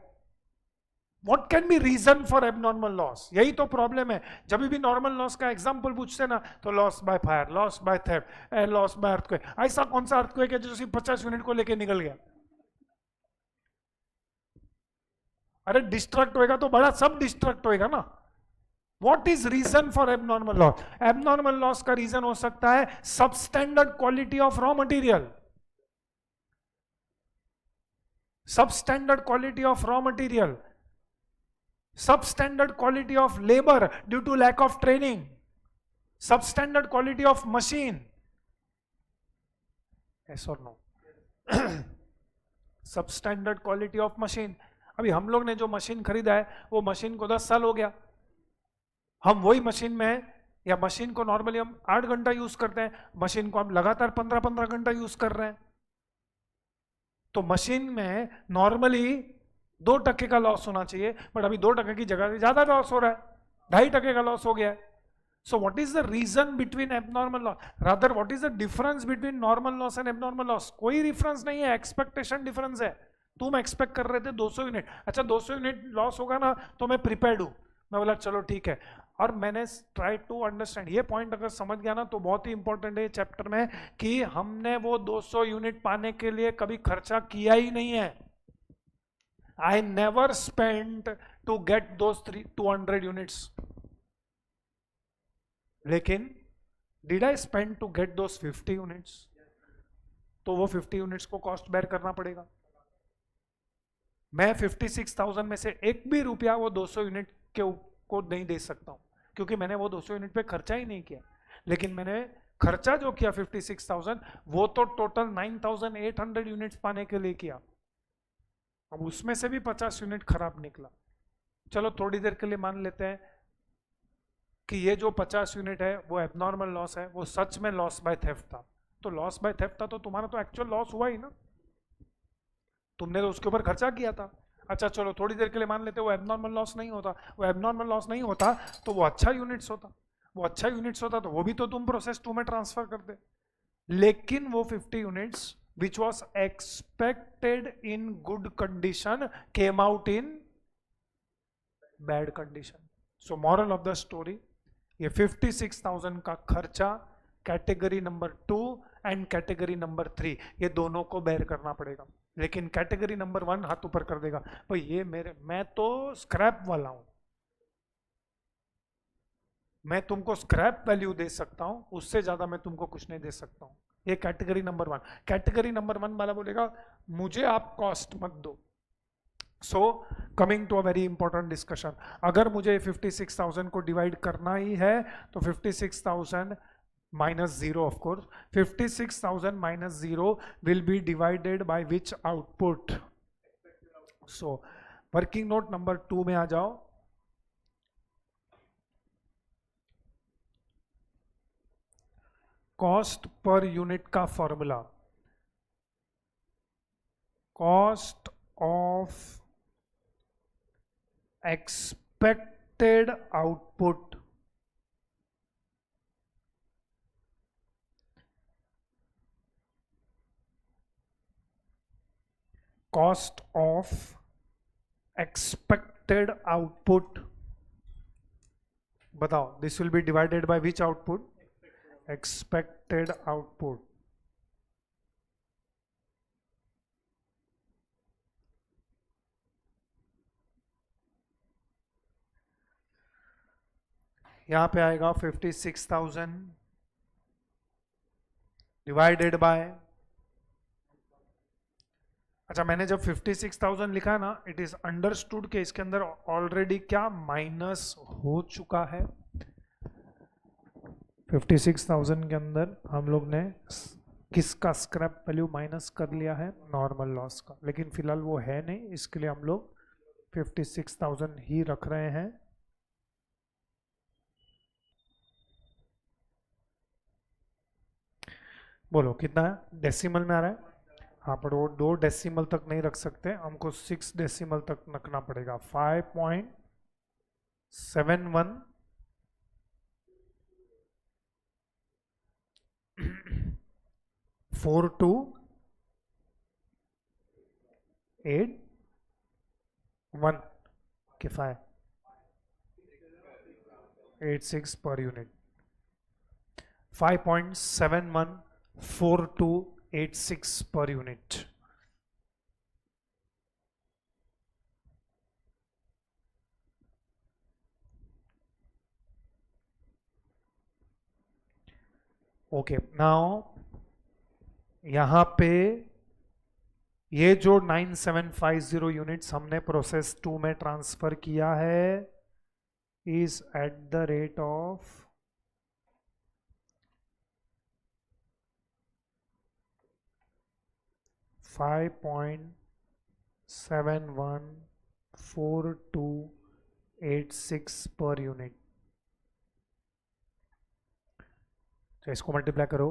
A: What can be reason for abnormal loss? यही तो प्रॉब्लम है। जब भी नॉर्मल लॉस का एग्जांपल पूछते ना, तो loss by fire, loss by theft, loss by earthquake. ऐसा कौन सा अर्थक्वेक है जो सिर्फ 50 यूनिट को लेके निकल गया? अरे डिस्ट्रक्ट होएगा तो बड़ा सब डिस्ट्रक्ट होएगा ना। What is reason for abnormal loss? Abnormal loss का रीजन हो सकता है substandard quality of raw material, substandard quality of raw material, substandard quality of labor due to lack of training, substandard quality of machine. Yes or no? substandard quality of machine. अभी हम लोग ने जो machine खरीदा है, वो machine को 10 साल हो गया, हम वही मशीन में, या मशीन को नॉर्मली हम 8 घंटा यूज करते हैं, मशीन को हम लगातार 15-15 घंटा यूज कर रहे हैं। तो मशीन में नॉर्मली 2% का लॉस होना चाहिए, बट अभी 2% की जगह ज्यादा लॉस हो रहा है, 2.5% का लॉस हो गया है। So what is the region between abnormal loss, rather what is the difference between normal loss and abnormal loss? कोई डिफरेंस नहीं है, एक्सपेक्टेशन डिफरेंस है। तुम एक्सपेक्ट कर रहे थे 200 यूनिट, अच्छा 200 यूनिट लॉस होगा ना, तो मैं प्रिपेयर्ड हूं, मैं बोला चलो ठीक है। और मैंने ट्राई टू अंडरस्टैंड, ये पॉइंट अगर समझ गया ना तो बहुत ही इंपॉर्टेंट है चैप्टर में, कि हमने वो 200 यूनिट पाने के लिए कभी खर्चा किया ही नहीं है। I never spend to get those 200 units, लेकिन did I spend to get those 50 units? तो वो 50 यूनिट्स को कॉस्ट बेयर करना पड़ेगा। मैं 56,000 में से एक भी रुपया वो 200 यूनिट को नहीं दे सकता हूं, क्योंकि मैंने वो 200 यूनिट पे खर्चा ही नहीं किया। लेकिन मैंने खर्चा जो किया 56,000, वो तो टोटल 9,800 यूनिट्स पाने के लिए किया। अब उसमें से भी 50 यूनिट खराब निकला। चलो थोड़ी देर के लिए मान लेते हैं कि ये जो 50 यूनिट है वो एबनॉर्मल लॉस है, वो सच में लॉस बाय थेफ्ट था। तो लॉस बाय थेफ्ट था तो तुम्हारा तो एक्चुअल लॉस हुआ ही ना, तुमने तो उसके ऊपर खर्चा किया था। अच्छा चलो थोड़ी देर के लिए मान लेते वो एबनॉर्मल लॉस नहीं होता, वो एबनॉर्मल लॉस नहीं होता तो वो अच्छा यूनिट्स होता, वो अच्छा यूनिट्स होता तो वो भी तो तुम प्रोसेस 2 में ट्रांसफर करते। लेकिन वो 50 units which was expected in good condition came out in bad condition. So moral of the story, ये 56,000 का खर्चा category number 2 and category number 3 ये दोनों को बेयर करना पड़ेगा। लेकिन कैटेगरी नंबर 1 हाथ ऊपर कर देगा, भाई ये मैं तो स्क्रैप वाला हूं, मैं तुमको स्क्रैप वैल्यू दे सकता हूं, उससे ज्यादा मैं तुमको कुछ नहीं दे सकता हूं। ये कैटेगरी नंबर 1। कैटेगरी नंबर 1 वाला बोलेगा मुझे आप कॉस्ट मत दो। So coming to a very important discussion, अगर मुझे 56,000 को डिवाइड करना ही है तो 56,000 minus 0 of course, 56,000 minus 0 will be divided by which output? So working note number 2 में आ जाओ। कॉस्ट पर यूनिट का formula, cost of expected output cost of expected output, बताओ, this will be divided by which output? Expected output यहां पे आएगा 56,000 divided by, अच्छा मैंने जब 56,000 लिखा है ना, इट इज अंडरस्टूड के इसके अंदर ऑलरेडी क्या माइनस हो चुका है। 56,000 के अंदर हम लोग ने किसका स्क्रैप वैल्यू माइनस कर लिया है, नॉर्मल लॉस का, लेकिन फिलहाल वो है नहीं, इसके लिए हम लोग 56,000 ही रख रहे हैं। बोलो कितना है, डेसिमल में आ रहा है? हाँ पर वो 2 डेसिमल तक नहीं रख सकते, हमको 6 डेसिमल तक रखना पड़ेगा। 5.71 4281 586 per unit, 5.714286 per unit. Okay now यहां पे ये जो 9750 यूनिट्स हमने प्रोसेस 2 में ट्रांसफर किया है is at the rate of 5.714286 per unit. तो इसको मल्टीप्लाई करो,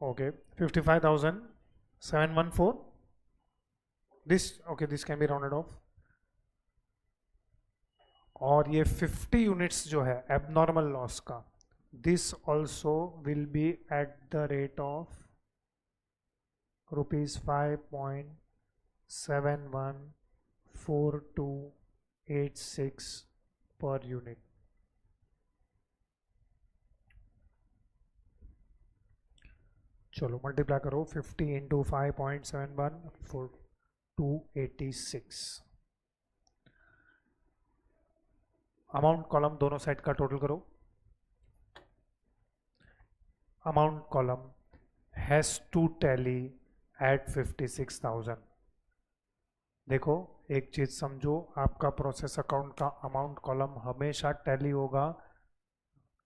A: okay 55,714, this okay this can be rounded off, और ये 50 यूनिट्स जो है एबनॉर्मल लॉस का, this also will be at the rate of rupees 5.714286 per unit. चलो मल्टीप्लाई करो, 50 इंटू 5.714286, अमाउंट कॉलम दोनों साइड का टोटल करो। Amount column has to tally at 56,000। देखो एक चीज समझो, आपका प्रोसेस अकाउंट का अमाउंट कॉलम हमेशा टैली होगा,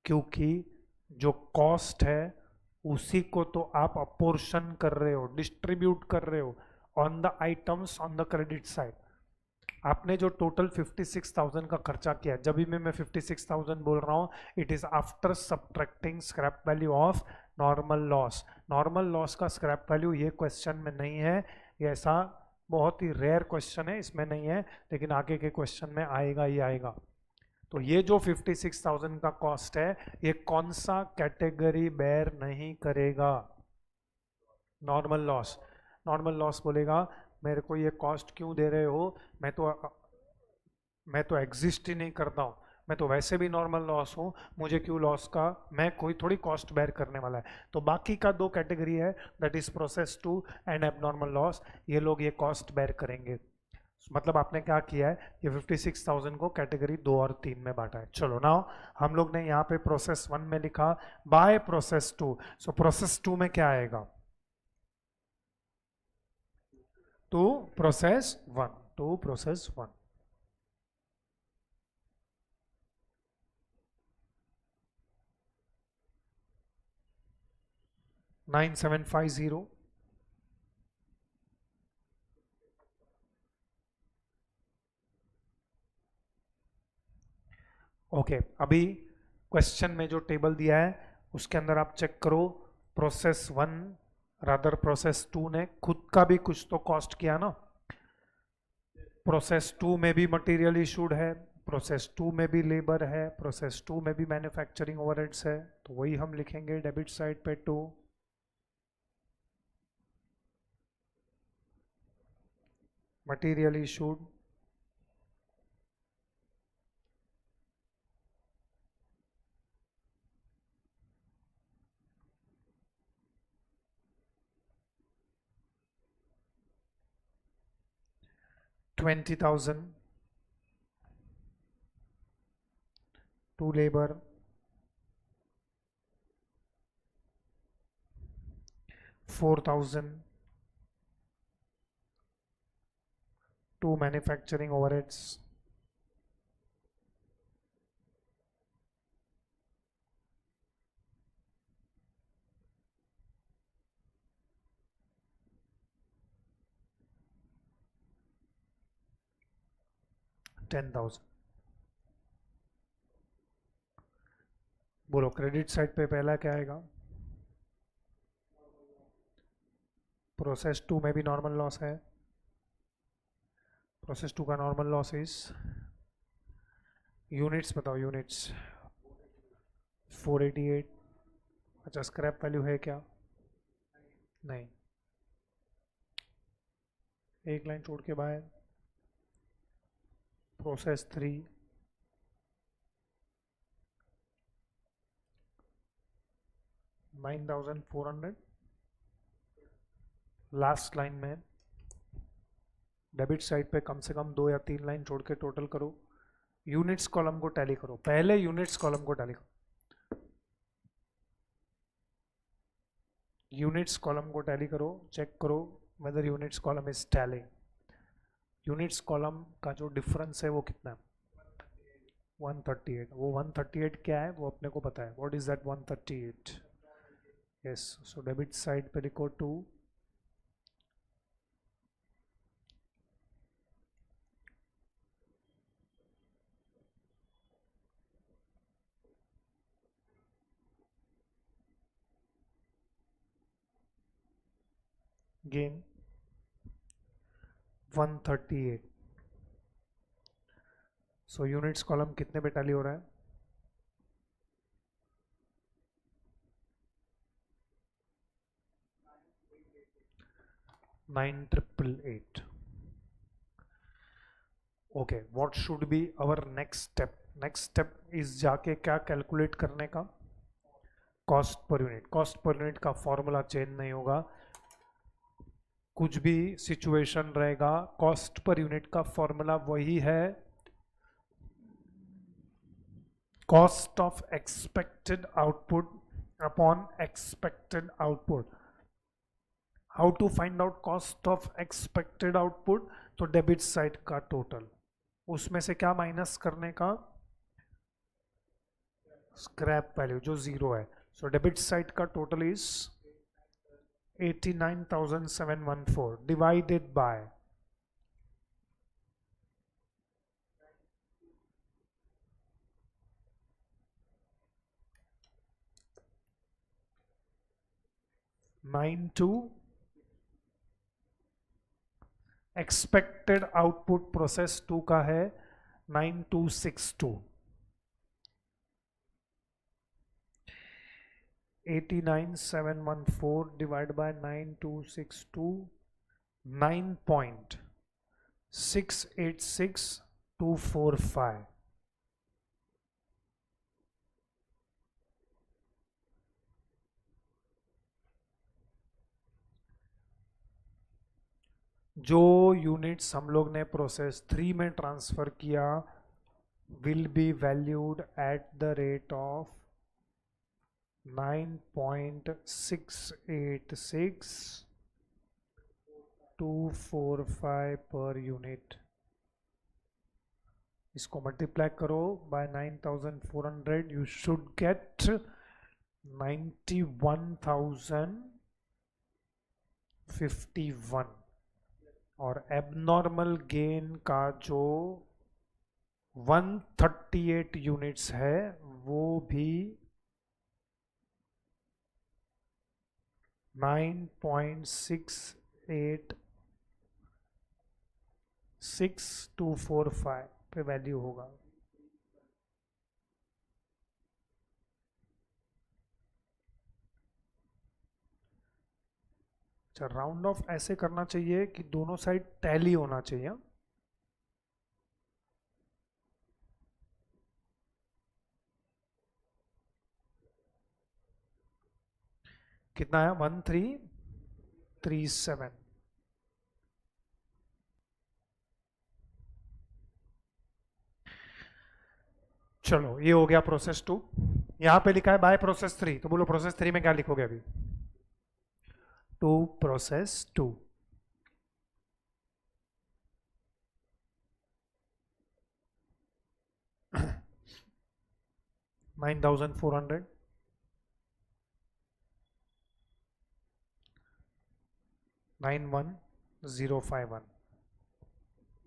A: क्योंकि जो कॉस्ट है उसी को तो आप अपोर्शन कर रहे हो, डिस्ट्रीब्यूट कर रहे हो on the items on the credit side. आपने जो टोटल 56,000 का खर्चा किया, जब भी मैं 56,000 बोल रहा हूँ, it is after subtracting scrap value of normal loss. Normal loss का स्क्रैप वैल्यू ये क्वेश्चन में नहीं है, ये ऐसा बहुत ही रेयर क्वेश्चन है, इसमें नहीं है, लेकिन आगे के क्वेश्चन में आएगा ही आएगा। तो ये जो 56,000 का कॉस्ट है, ये कौन सा कैटेगरी बेयर नहीं करेगा, नॉर्मल लॉस। नॉर्मल लॉस बोलेगा मेरे को ये कॉस्ट क्यों दे रहे हो, मैं तो एग्जिस्ट ही नहीं करता हूँ, मैं तो वैसे भी नॉर्मल लॉस हूँ, मुझे क्यों लॉस का, मैं कोई थोड़ी कॉस्ट बेयर करने वाला है। तो बाकी का 2 कैटेगरी है, that is process 2 and abnormal loss, ये लोग ये कॉस्ट बेयर करेंगे। मतलब आपने क्या किया है, ये 56,000 को कैटेगरी 2 और 3 में बांटा है। चलो नाउ हम लोग ने यहाँ पे प्रोसेस 1 में लिखा बाय प्रोसेस 2, सो प्रोसेस 2 में क्या आएगा, टू प्रोसेस 1 9750, ओके अभी क्वेश्चन में जो टेबल दिया है उसके अंदर आप चेक करो, प्रोसेस 1 रादर प्रोसेस 2 ने खुद का भी कुछ तो कॉस्ट किया ना। प्रोसेस 2 में भी मटेरियल इशूड है, प्रोसेस 2 में भी लेबर है, प्रोसेस 2 में भी मैन्युफैक्चरिंग ओवरहेड्स है, तो वही हम लिखेंगे डेबिट साइड पे 2, material issued 20,000 to labor, 4,000 to manufacturing overheads, 10,000। बोलो क्रेडिट साइड पे पहला क्या आएगा? प्रोसेस टू में भी नॉर्मल लॉस है। प्रोसेस टू का नॉर्मल लॉस इज, यूनिट्स बताओ, यूनिट्स 488। अच्छा, स्क्रैप वैल्यू है क्या? नहीं, एक लाइन छोड़ के बाहर। Process three 9,400। लास्ट लाइन में डेबिट साइड पे कम से कम 2 या 3 लाइन छोड़ के टोटल करो, यूनिट्स कॉलम को टैली करो, पहले यूनिट्स कॉलम को टैली करो, यूनिट्स कॉलम को टैली करो, चेक करो whether units column is tally. Units column का जो डिफरेंस है वो कितना है? 138। वो 138 क्या है वो अपने को पता है, what is that 138? Yes, so debit side पे लिखो 2, गेन 138। सो यूनिट्स कॉलम कितने पे टैली हो रहा है? 9,888। Okay, what should be our next step? Next step is जाके क्या कैलकुलेट करने का? Cost per unit. Cost per unit का फॉर्मूला चेंज नहीं होगा, कुछ भी सिचुएशन रहेगा, कॉस्ट पर यूनिट का फॉर्मूला वही है, cost of expected output upon expected output. How to find out cost of expected output? तो डेबिट साइड का टोटल, उसमें से क्या माइनस करने का? स्क्रैप वैल्यू जो जीरो है। सो डेबिट साइड का total is 89,714 divided by 92। Expected output process 2 का है 9262। 89,714 डिवाइड बाय 9262, 9.686245। जो यूनिट्स हम लोग ने प्रोसेस 3 में ट्रांसफर किया will be valued at the rate of 9.686245 per unit. इसको मल्टीप्लाई करो बाय 9,400, यू शुड गेट 91,051। और एबनॉर्मल गेन का जो 138 यूनिट्स है वो भी 9.686245 पे वैल्यू होगा। अच्छा, राउंड ऑफ ऐसे करना चाहिए कि दोनों साइड टैली होना चाहिए। कितना है? 1337। चलो ये हो गया प्रोसेस 2। यहाँ पे लिखा है बाय प्रोसेस 3, तो बोलो प्रोसेस 3 में क्या लिखोगे अभी? To process 2। 9400, 91051।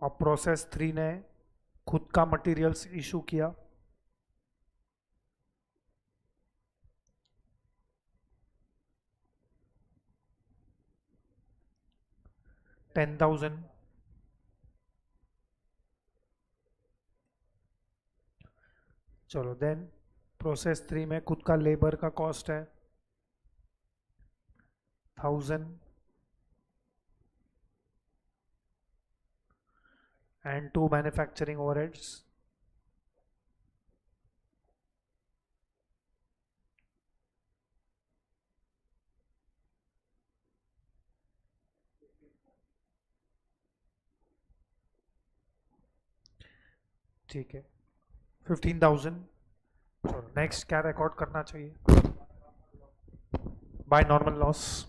A: और प्रोसेस 3 ने खुद का मटेरियल्स इशू किया, 10,000। चलो देन प्रोसेस 3 में खुद का लेबर का कॉस्ट है 1000 एंड 2 मैन्युफैक्चरिंग ओवरहेड्स। ठीक है 15,000। चलो नेक्स्ट क्या रिकॉर्ड करना चाहिए? By normal loss.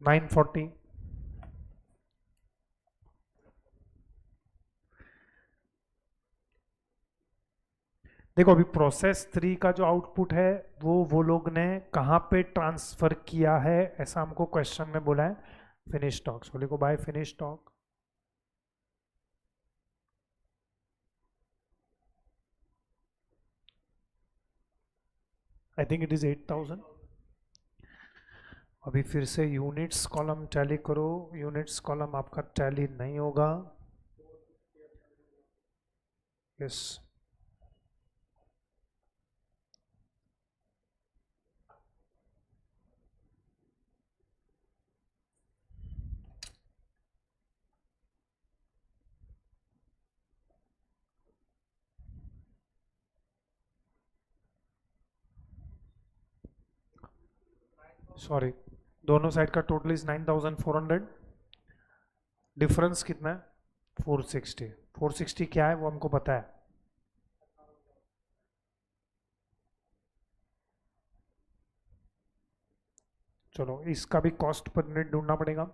A: Nine forty. देखो अभी प्रोसेस 3 का जो आउटपुट है वो लोग ने कहाँ पे ट्रांसफर किया है, ऐसा हमको क्वेश्चन में बोला है फिनिश स्टॉक। सो लिखो by finish stock. I think it is 8,000। अभी फिर से यूनिट्स कॉलम टैली करो, यूनिट्स कॉलम आपका टैली नहीं होगा। यस सॉरी, दोनों साइड का टोटल इज 9,400। डिफरेंस कितना है? 460। 460 क्या है वो हमको पता है। चलो इसका भी कॉस्ट पर यूनिट ढूंढना पड़ेगा।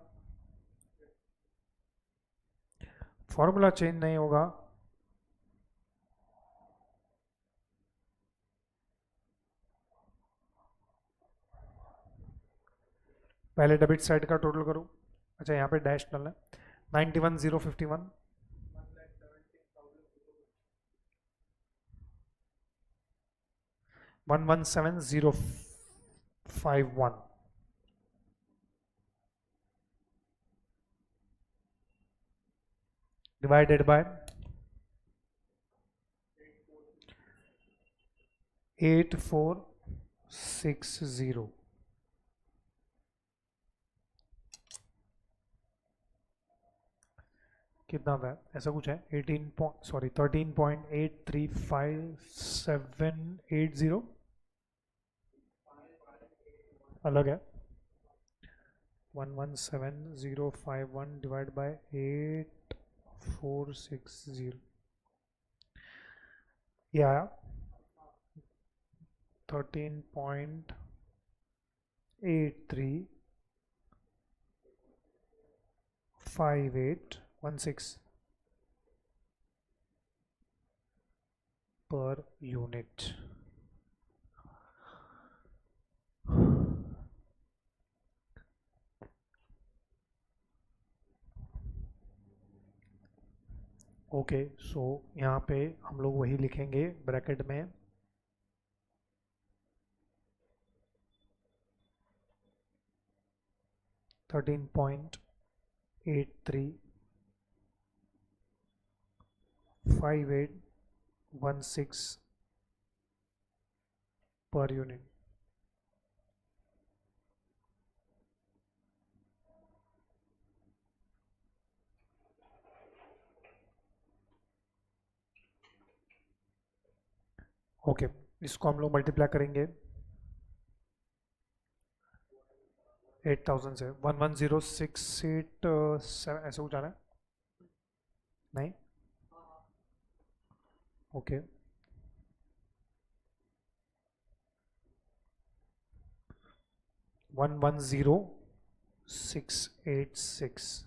A: फॉर्मूला चेंज नहीं होगा। पहले डेबिट साइड का टोटल करो। अच्छा यहाँ पे डैश डालना है। 91,051, 117,051 divided by 8460। कितना था ऐसा कुछ है? 13.835,780 अलग है। 117,051 डिवाइड बाय 8460, ये आया 13.835816 पर यूनिट। ओके सो यहाँ पे हम लोग वही लिखेंगे ब्रैकेट में 13.835816 पर यूनिट। ओके इसको हम लोग मल्टीप्लाई करेंगे 8000 से 110687 ऐसे हो जा रहा है नहीं ओके 110686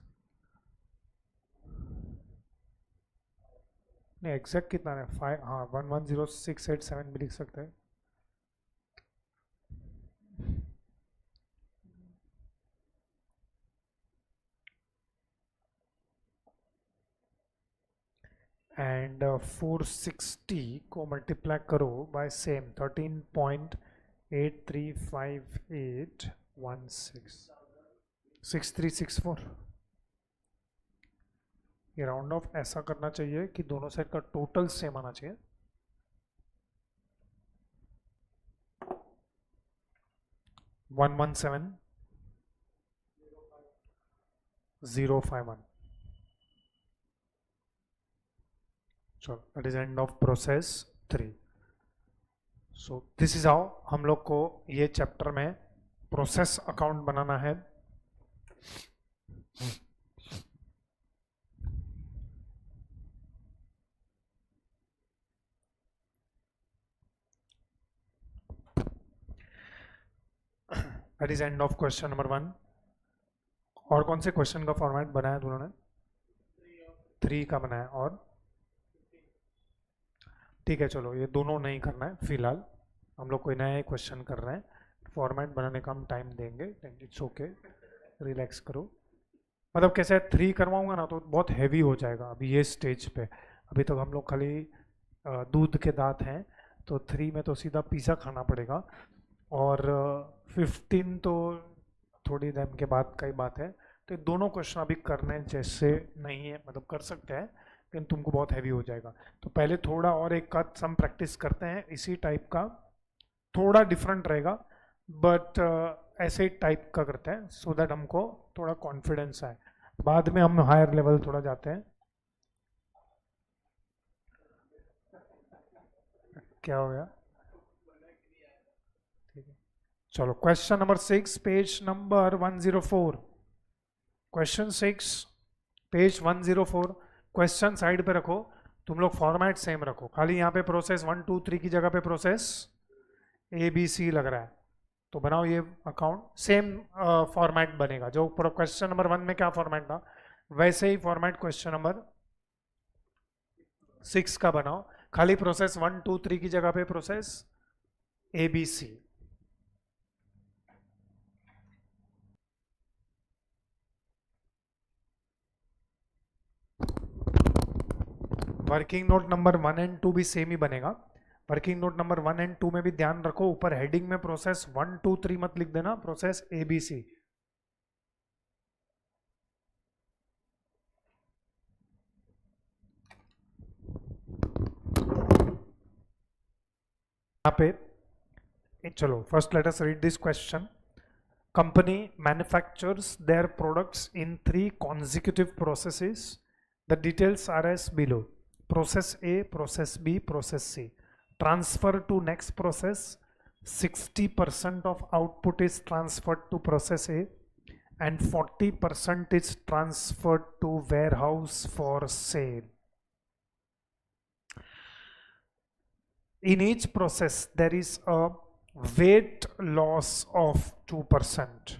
A: नहीं एग्जैक्ट कितना है 5 हाँ 110687 भी लिख सकते हैं एंड 460 को मल्टीप्लाई करो बाय सेम 13.83581 6364 ये राउंड ऑफ ऐसा करना चाहिए कि दोनों साइड का टोटल सेम आना चाहिए 117051 चलो that is end of process 3 so this is how हम लोग को ये चैप्टर में प्रोसेस अकाउंट बनाना है that is end of question number 1 और कौन से क्वेश्चन का फॉर्मेट बनाया दोनों ने 3 का बनाया और ठीक है चलो ये दोनों नहीं करना है फिलहाल हम लोग कोई नया क्वेश्चन कर रहे हैं फॉर्मेट बनाने का हम टाइम देंगे इट्स ओके रिलैक्स करो मतलब कैसे 3 करवाऊंगा ना तो बहुत हैवी हो जाएगा अभी ये स्टेज पे अभी तक हम लोग खाली दूध के दांत हैं तो 3 में तो सीधा पिज़्ज़ा खाना पड़ेगा और 15 तो थोड़ी टाइम के बाद का ही बात है तो ये दोनों क्वेश्चन अभी करने जैसे नहीं है मतलब कर सकते हैं लेकिन तुमको बहुत हैवी हो जाएगा तो पहले थोड़ा और एक का सम प्रैक्टिस करते हैं इसी टाइप का थोड़ा डिफरेंट रहेगा बट ऐसे ही टाइप का करते हैं सो दैट हमको थोड़ा कॉन्फिडेंस आए बाद में हम हायर लेवल थोड़ा जाते हैं क्या हो गया ठीक है चलो question number 6 page number 104 question 6 page 104 question side पे रखो तुम लोग फॉर्मेट सेम रखो खाली यहाँ पे प्रोसेस 1 2 3 की जगह पे प्रोसेस ABC लग रहा है तो बनाओ ये अकाउंट सेम फॉर्मेट बनेगा जो क्वेश्चन नंबर 1 में क्या फॉर्मेट था वैसे ही फॉर्मेट क्वेश्चन नंबर 6 का बनाओ खाली प्रोसेस 1 2 3 की जगह पे process ABC working note number 1 and 2 भी सेम ही बनेगा वर्किंग नोट नंबर 1 एंड 2 में भी ध्यान रखो ऊपर हेडिंग में प्रोसेस 1 2 3 मत लिख देना प्रोसेस ABC यहाँ पे चलो first let us read this question company manufactures their products in 3 consecutive processes the details are as below process A process B process C transfer to next process 60% of output is transferred to process A and 40% is transferred to warehouse for sale in each process there is a weight loss of 2%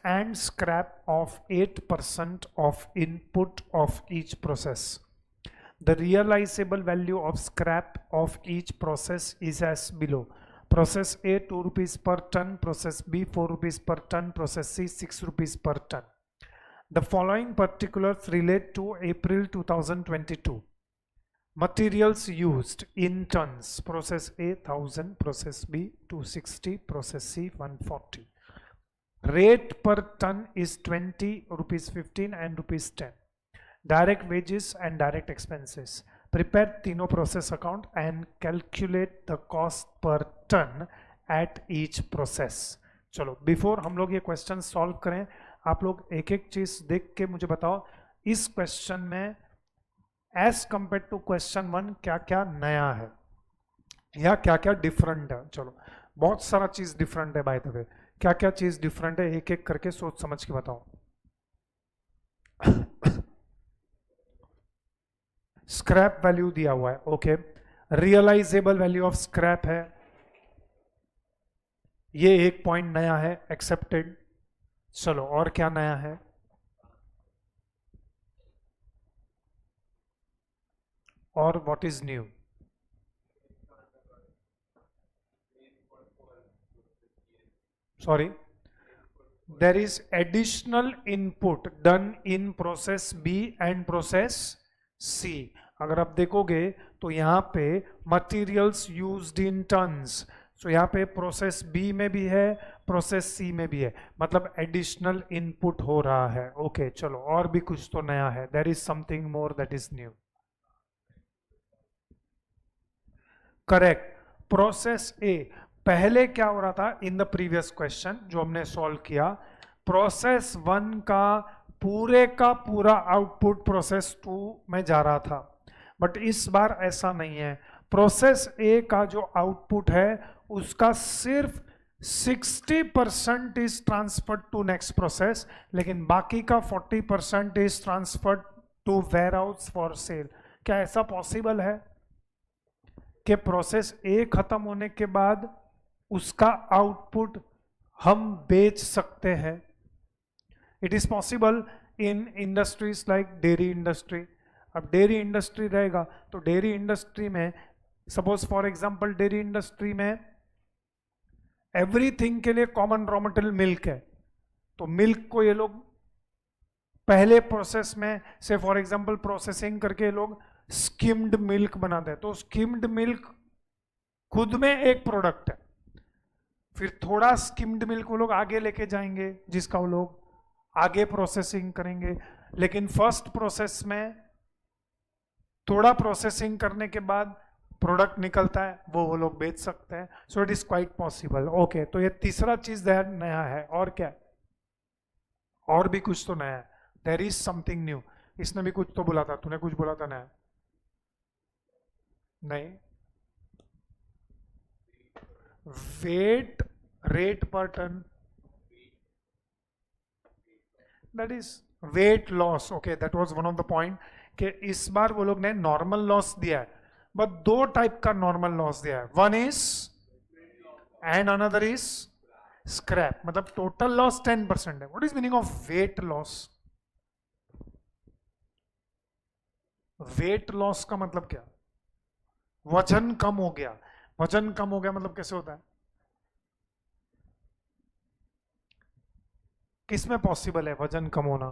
A: and scrap of 8% of input of each process. The realizable value of scrap of each process is as below. Process A 2 rupees per ton, process B 4 rupees per ton, process C 6 rupees per ton. The following particulars relate to April 2022. Materials used in tons process A 1000 process B 260 process C 140 rate per ton is 20 rupees 15 and rupees 10 direct wages and direct expenses prepare तीनों process account and calculate the cost per ton at each process चलो before हम लोग ये question solve करें आप लोग एक एक चीज देख के मुझे बताओ इस क्वेश्चन में एज कंपेयर टू क्वेश्चन 1 क्या क्या नया है या क्या क्या डिफरेंट है चलो बहुत सारा चीज डिफरेंट है बाय द वे क्या क्या चीज डिफरेंट है, एक एक करके सोच समझ के बताओ। स्क्रैप वैल्यू दिया हुआ है, okay. Realisable value of scrap है, ये एक पॉइंट नया है, एक्सेप्टेड। चलो और क्या नया है? और what is new? Sorry, there is additional input done in process B and process C। अगर आप देखोगे तो यहाँ पे materials used in tons, so यहाँ पे प्रोसेस बी में भी है, प्रोसेस सी में भी है, मतलब एडिशनल इनपुट हो रहा है। ओके चलो, और भी कुछ तो नया है, there is something more that is new. Correct, process A. पहले क्या हो रहा था इन द प्रीवियस क्वेश्चन जो हमने सॉल्व किया, प्रोसेस वन का पूरा आउटपुट प्रोसेस टू में जा रहा था, बट इस बार ऐसा नहीं है। प्रोसेस ए का जो आउटपुट है उसका सिर्फ 60% is transferred to next process, लेकिन बाकी का 40% is transferred to warehouse for sale. क्या ऐसा पॉसिबल है कि प्रोसेस ए खत्म होने के बाद उसका आउटपुट हम बेच सकते हैं? It is possible in industries like dairy industry. अब डेयरी इंडस्ट्री रहेगा तो डेयरी इंडस्ट्री में suppose for example dairy industry में एवरीथिंग के लिए कॉमन रॉ मटेरियल मिल्क है, तो मिल्क को ये लोग पहले प्रोसेस में से फॉर एग्जांपल प्रोसेसिंग करके ये लोग स्किम्ड मिल्क बनाते हैं, तो स्किम्ड मिल्क खुद में एक प्रोडक्ट है। फिर थोड़ा स्किम्ड मिल्क वो लोग आगे लेके जाएंगे जिसका वो लोग आगे प्रोसेसिंग करेंगे, लेकिन फर्स्ट प्रोसेस में थोड़ा प्रोसेसिंग करने के बाद प्रोडक्ट निकलता है, वो लोग बेच सकते हैं। So it is quite possible. Okay, तो ये तीसरा चीज नया है। और क्या? और भी कुछ तो नया है, देयर इज समथिंग न्यू। इसने भी कुछ तो बोला था, तूने कुछ बोला था नया? नहीं, weight rate per ton, that is weight loss. Okay, that was one of the point कि इस बार वो लोग ने नॉर्मल लॉस दिया है, बट दो टाइप का नॉर्मल लॉस दिया है, one is and another is scrap, मतलब टोटल लॉस 10% है। What is meaning of weight loss? Weight loss का मतलब क्या? वजन कम हो गया। वजन कम हो गया मतलब कैसे होता है? किस में पॉसिबल है वजन कम होना?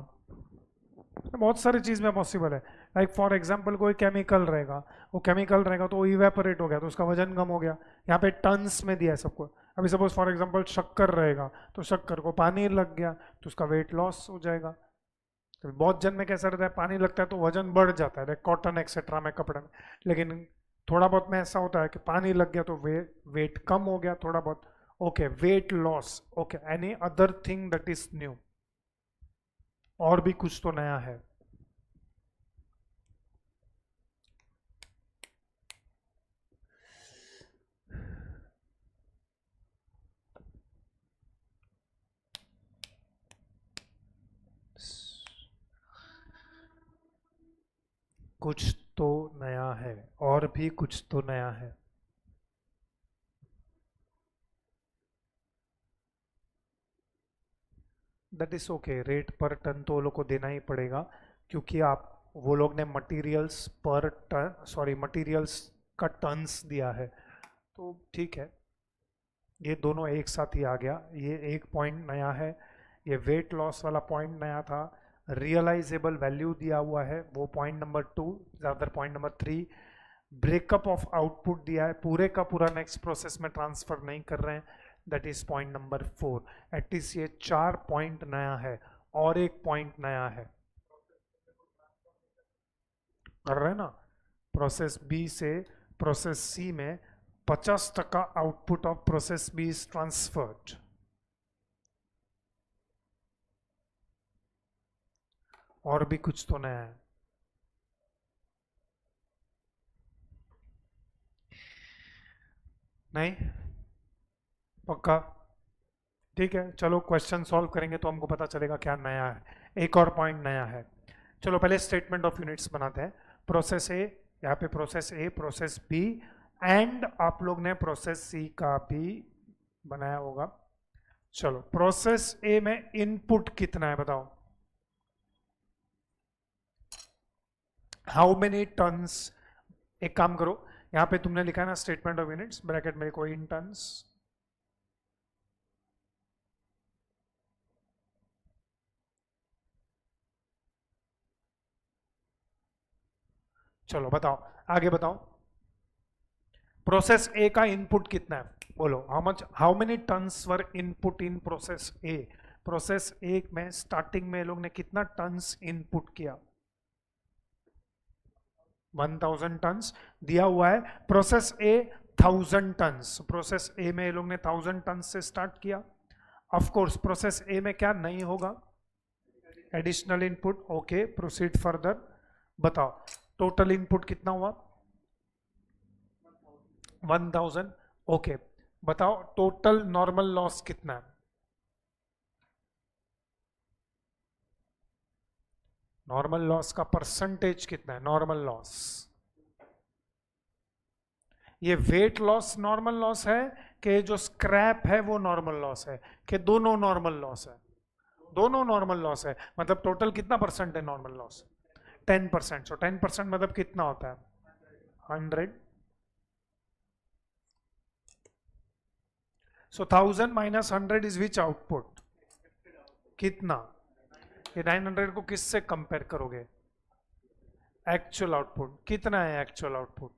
A: बहुत सारी चीज में पॉसिबल है। लाइक फॉर एग्जांपल कोई केमिकल रहेगा, वो केमिकल रहेगा तो वो इवेपोरेट हो गया तो उसका वजन कम हो गया। यहाँ पे टन्स में दिया है सबको। अभी सपोज फॉर एग्जांपल शक्कर रहेगा तो शक्कर को पानी लग गया तो उसका वेट लॉस हो जाएगा। तो बहुत जन में कैसा रहता है, पानी लगता है तो वजन बढ़ जाता है, लाइक कॉटन एक्सेट्रा में, कपड़े में। लेकिन थोड़ा बहुत में ऐसा होता है कि पानी लग गया तो वेट कम हो गया थोड़ा बहुत। Okay, wait loss. Okay, any other thing that is new? और भी कुछ तो नया है। कुछ तो नया है, और भी कुछ तो नया है। That is okay, rate per ton तो वो लोग को देना ही पड़ेगा, क्योंकि आप वो लोग ने मटेरियल्स पर टन, सॉरी मटेरियल्स का टन्स दिया है, तो ठीक है। ये दोनों एक साथ ही आ गया, ये एक पॉइंट नया है। ये वेट लॉस वाला पॉइंट नया था। रियलाइजेबल वैल्यू दिया हुआ है, वो पॉइंट नंबर 2। ज़्यादातर point number 3। Breakup of output दिया है, पूरे का पूरा नेक्स्ट प्रोसेस में ट्रांसफर नहीं कर रहे हैं, that is point number 4। At least ये 4 पॉइंट नया है। और एक पॉइंट नया है, कर रहे हैं ना, प्रोसेस बी से प्रोसेस सी में 50% output of process B is transferred. और भी कुछ तो नया है। नहीं? पक्का? ठीक है, चलो क्वेश्चन सॉल्व करेंगे तो हमको पता चलेगा क्या नया है, एक और पॉइंट नया है। चलो पहले स्टेटमेंट ऑफ यूनिट्स बनाते हैं। प्रोसेस ए, यहाँ पे process A, process B and आप लोग ने प्रोसेस सी का भी बनाया होगा। चलो प्रोसेस ए में इनपुट कितना है बताओ, हाउ मेनी टन्स। एक काम करो, यहाँ पे तुमने लिखा है ना स्टेटमेंट ऑफ यूनिट्स, ब्रैकेट में लिखो इन टन्स। चलो बताओ, आगे बताओ। प्रोसेस ए का इनपुट कितना है बोलो, how many tons were input in process A. Process A में स्टार्टिंग में लोग ने कितना टन्स इनपुट किया, 1000 टन्स दिया हुआ है। Process A 1000 tons, process A में लोग ने 1000 टन्स से स्टार्ट किया। ऑफ कोर्स प्रोसेस ए में क्या नहीं होगा, additional input. Okay proceed further, बताओ टोटल इनपुट कितना हुआ, 1000। ओके बताओ टोटल नॉर्मल लॉस कितना है, नॉर्मल लॉस का परसेंटेज कितना है, नॉर्मल लॉस। ये वेट लॉस नॉर्मल लॉस है कि जो स्क्रैप है वो नॉर्मल लॉस है, कि दोनों नॉर्मल लॉस है, दोनों नॉर्मल लॉस है। मतलब टोटल कितना परसेंट है नॉर्मल लॉस, 10%। सो 10% मतलब कितना होता है, 100। सो 1000 माइनस 100 इज विच आउटपुट, कितना। ये 900 को किससे कंपेयर करोगे, एक्चुअल आउटपुट। कितना है एक्चुअल आउटपुट,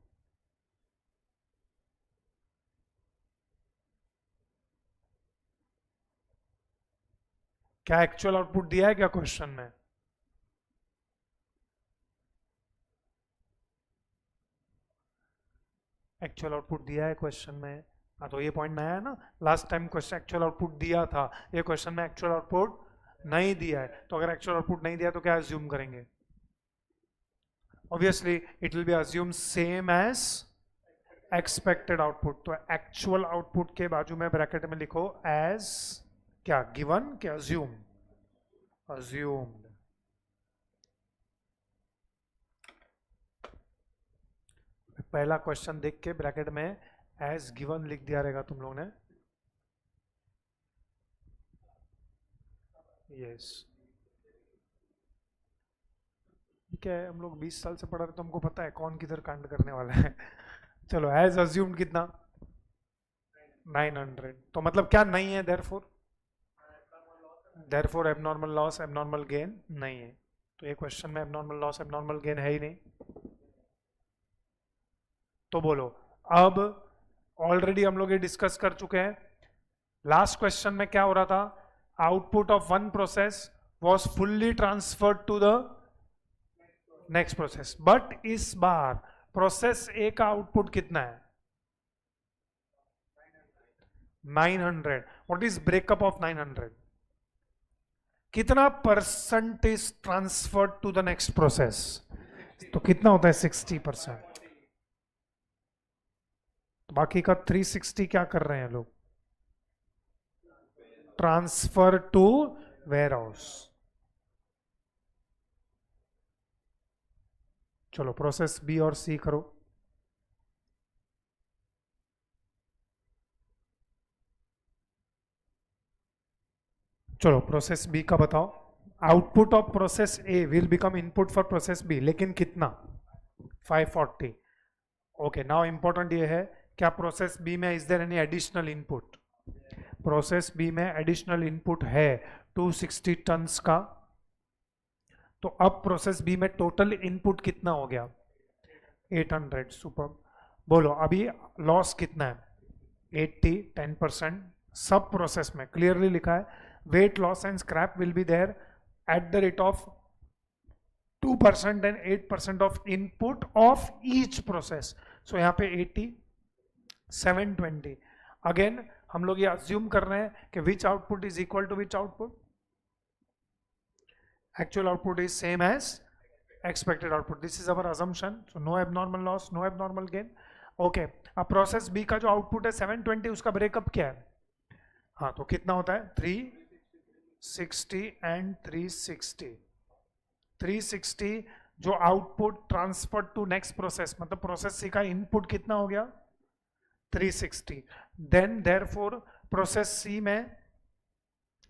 A: क्या एक्चुअल आउटपुट दिया है क्या क्वेश्चन में, एक्चुअल आउटपुट दिया है क्वेश्चन में। हाँ तो ये पॉइंट नया है ना, last time question actual output दिया था, ये क्वेश्चन में एक्चुअल आउटपुट नहीं दिया है। तो अगर एक्चुअल आउटपुट नहीं दिया तो क्या अज्यूम करेंगे, obviously it will be assume same as expected output. तो एक्चुअल आउटपुट के बाजू में ब्रैकेट में लिखो एज क्या, गिवन क्या अज्यूम, अज्यूम्ड। पहला क्वेश्चन देख के ब्रैकेट में एज गिवन लिख दिया रहेगा तुम लोगों ने, यस। ठीक है, हम लोग 20 साल से पढ़ा रहे तो हमको पता है कौन किधर कांड करने वाला है। चलो एज अज्यूम्ड कितना, 900। तो मतलब क्या नहीं है, therefore abnormal loss abnormal gain नहीं है। तो ये क्वेश्चन में एबनॉर्मल लॉस एबनॉर्मल गेन है ही नहीं। तो बोलो, अब ऑलरेडी हम लोग ये डिस्कस कर चुके हैं, लास्ट क्वेश्चन में क्या हो रहा था, output of one process was fully transferred to the next process. But इस बार प्रोसेस ए का आउटपुट कितना है, 900। व्हाट इज ब्रेकअप ऑफ 900, कितना percentage transferred to the next process, तो कितना होता है 60%। बाकी का 360 क्या कर रहे हैं लोग, ट्रांसफर टू वेयर हाउस। चलो प्रोसेस बी और सी करो। चलो प्रोसेस बी का बताओ, output of process A will become input for process B, लेकिन कितना, 540। ओके नाउ इंपॉर्टेंट ये है, क्या प्रोसेस बी में is there any additional input, process B में एडिशनल इनपुट है 260 टन्स का। तो अब प्रोसेस बी में टोटल इनपुट कितना हो गया, 800। सुपर, बोलो अभी लॉस कितना है, 80, 10%। सब प्रोसेस में क्लियरली लिखा है, weight loss and scrap will be there at the rate of 2% and 8% of input of each process. So यहाँ पे 80, 720। अगेन हम लोग ये अज्यूम कर रहे हैं कि which output is equal to which output, actual output is same as expected output. This is our assumption. So no abnormal loss, no abnormal gain. Okay, अब प्रोसेस बी का जो आउटपुट है 720, उसका ब्रेकअप क्या है, हाँ, तो कितना होता है 360 एंड 360। 360 जो output transfer to next process, मतलब प्रोसेस सी का इनपुट कितना हो गया 360। देन देयरफॉर प्रोसेस सी में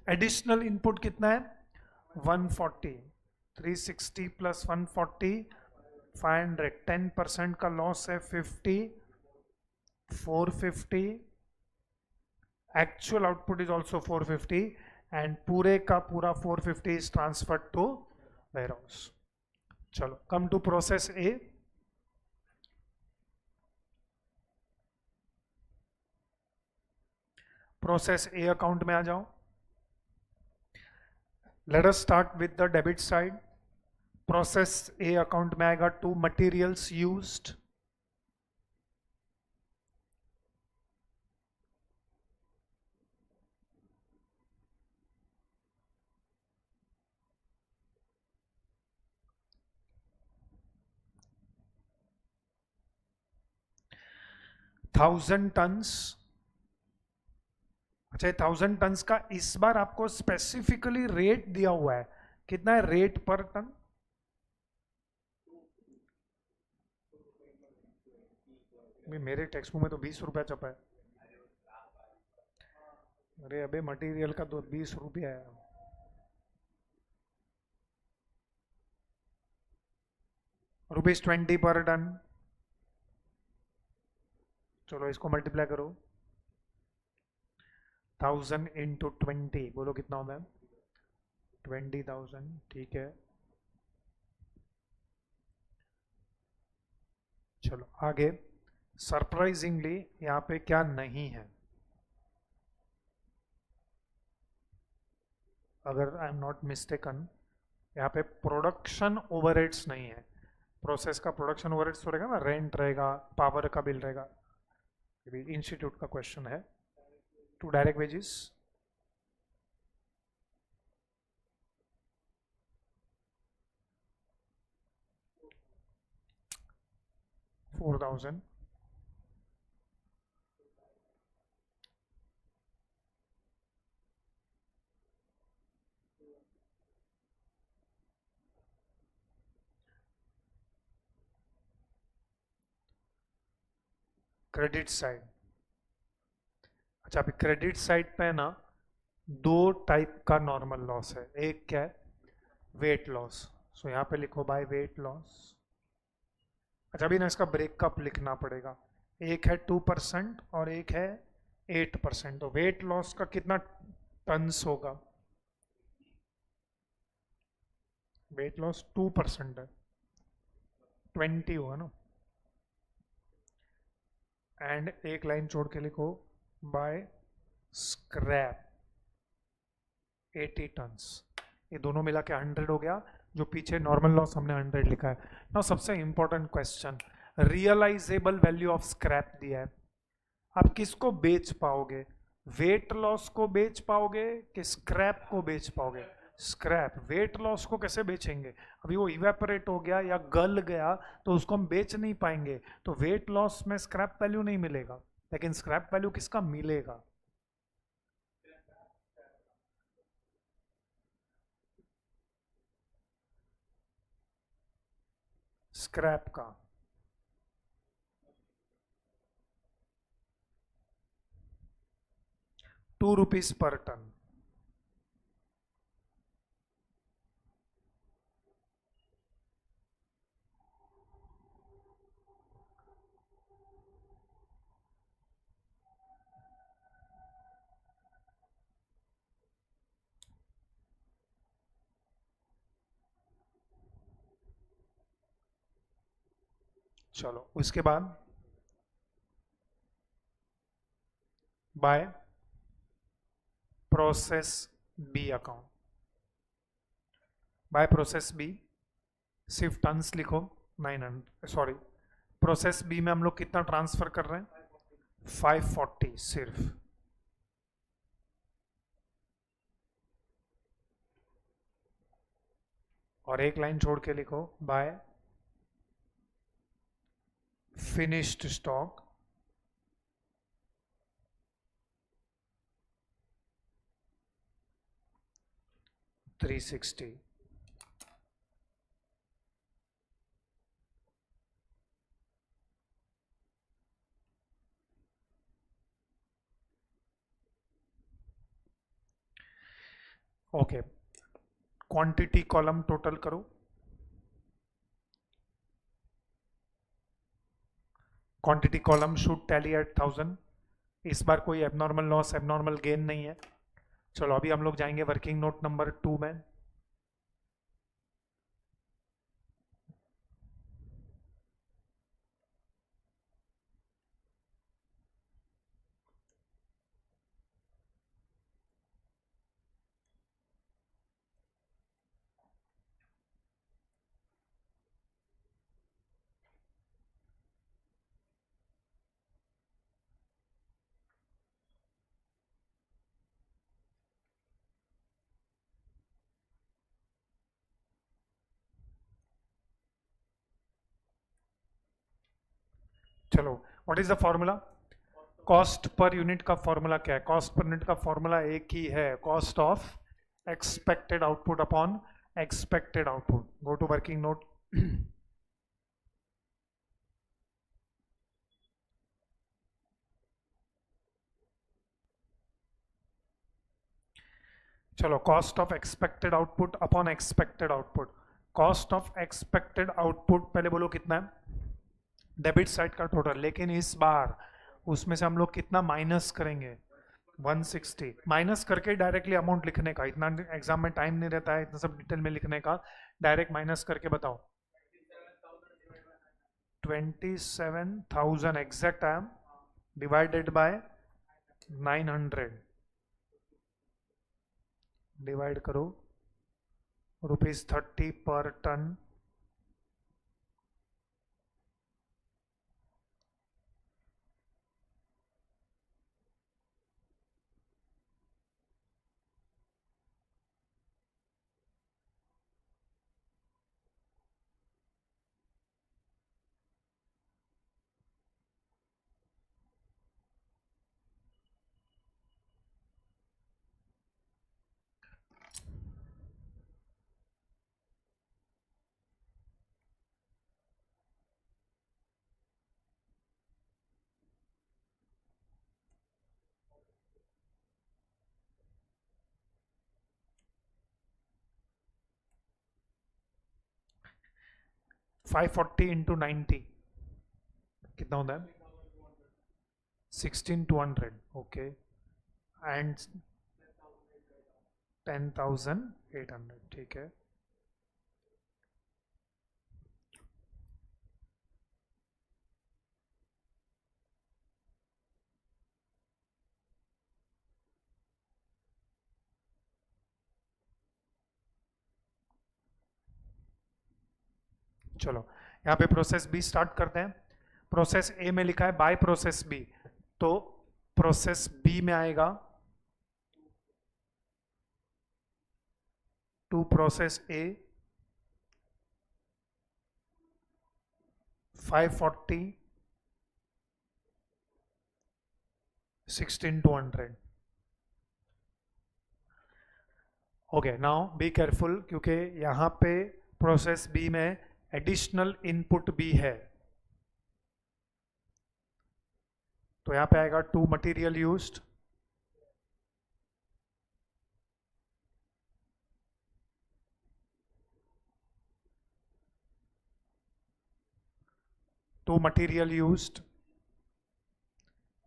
A: एडिशनल इनपुट कितना है 140। 360 प्लस 140 500। 10% का लॉस है 50। 450 actual output is also 450 and पूरे का पूरा 450 is transferred to warehouse. चलो come to process A. Process A account में आ जाओ। Let us start with the debit side. Process A account में आएगा to materials used. Thousand tons. अच्छा, 1000 टन्स का इस बार आपको स्पेसिफिकली रेट दिया हुआ है, कितना है रेट पर टन? मेरे टेक्स्ट बुक में तो 20 रुपया छपा है। अरे अबे मटेरियल का तो 20 रुपया है। ₹20 पर टन। चलो इसको मल्टीप्लाई करो। 1000 इंटू 20, बोलो कितना होता है 20,000। ठीक है, चलो आगे। सरप्राइजिंगली यहाँ पे क्या नहीं है, अगर आई एम नॉट मिस्टेकन, यहाँ पे प्रोडक्शन ओवरहेड्स नहीं है। प्रोसेस का प्रोडक्शन ओवरहेड्स तो रहेगा ना, रेंट रहेगा, पावर का बिल रहेगा। इंस्टीट्यूट का क्वेश्चन है। To direct wages, $4,000। Credit side. अच्छा, अभी क्रेडिट साइड पे ना दो टाइप का नॉर्मल लॉस है। एक क्या है वेट लॉस। सो यहाँ पे लिखो बाय वेट लॉस। अच्छा, अभी ना इसका ब्रेकअप लिखना पड़ेगा। एक है 2% और एक है 8%। तो वेट लॉस का कितना टन्स होगा? वेट लॉस 2% है, 20 होगा ना। एंड एक लाइन छोड़ के लिखो बाय स्क्रैप 80 टन्स। ये दोनों मिला के 100 हो गया, जो पीछे नॉर्मल लॉस हमने 100 लिखा है ना। सबसे important question, realisable value of scrap दिया है। आप किसको बेच पाओगे? वेट लॉस को बेच पाओगे कि स्क्रैप को बेच पाओगे? स्क्रैप। वेट लॉस को कैसे बेचेंगे? अभी वो इवेपोरेट हो गया या गल गया तो उसको हम बेच नहीं पाएंगे, तो वेट लॉस में स्क्रैप वैल्यू नहीं मिलेगा। लेकिन स्क्रैप वैल्यू किसका मिलेगा? स्क्रैप का। ₹2 पर टन। चलो उसके बाद by process B account. By process B सिर्फ टन्स लिखो 900, सॉरी प्रोसेस बी में हम लोग कितना ट्रांसफर कर रहे हैं 540 सिर्फ। और एक लाइन छोड़ के लिखो by finished stock 360. Okay, quantity column total करो. Quantity column should tally at 1000. इस बार कोई एबनॉर्मल लॉस एबनॉर्मल गेन नहीं है. चलो अभी हम लोग जाएंगे वर्किंग नोट नंबर 2 में. चलो, what is the formula? Cost per unit का फॉर्मूला क्या है? कॉस्ट पर यूनिट का फॉर्मूला एक ही है, cost of expected output upon expected output. Go to working note. चलो, cost of expected output upon expected output. Cost of expected output पहले बोलो कितना है? डेबिट साइड का टोटल. लेकिन इस बार उसमें से हम लोग कितना माइनस करेंगे? 160. माइनस करके डायरेक्टली अमाउंट लिखने का, इतना एग्जाम में टाइम नहीं रहता है इतना सब डिटेल में लिखने का. डायरेक्ट माइनस करके बताओ. 27,000 exact I am divided by 900. Divide करो, ₹30 पर टन. फाइव 40 इंटू 90 कितना होता है? 16,200. ओके. एंड 10,800. ठीक है. चलो, यहाँ पे प्रोसेस बी स्टार्ट करते हैं. प्रोसेस ए में लिखा है बाय प्रोसेस बी, तो प्रोसेस बी में आएगा to process A 540 16,200. Okay, now be careful क्योंकि यहाँ पे प्रोसेस बी में एडिशनल इनपुट भी है. तो यहाँ पे आएगा to material used. To material used.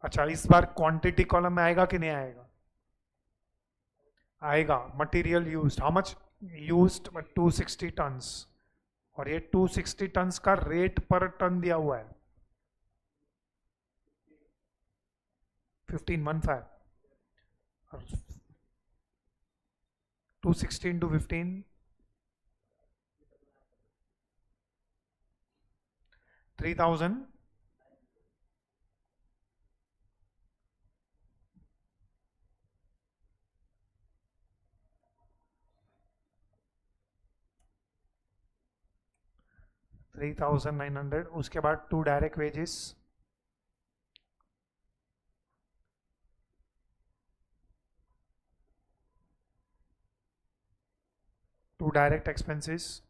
A: अच्छा, इस बार क्वांटिटी कॉलम में आएगा कि नहीं आएगा? आएगा. Material used, how much used? 260 tons. और ये 260 टन्स का रेट पर टन दिया हुआ है 1515. 260 इंटू 15 3,000. $3,900. उसके बाद to direct wages. To direct expenses,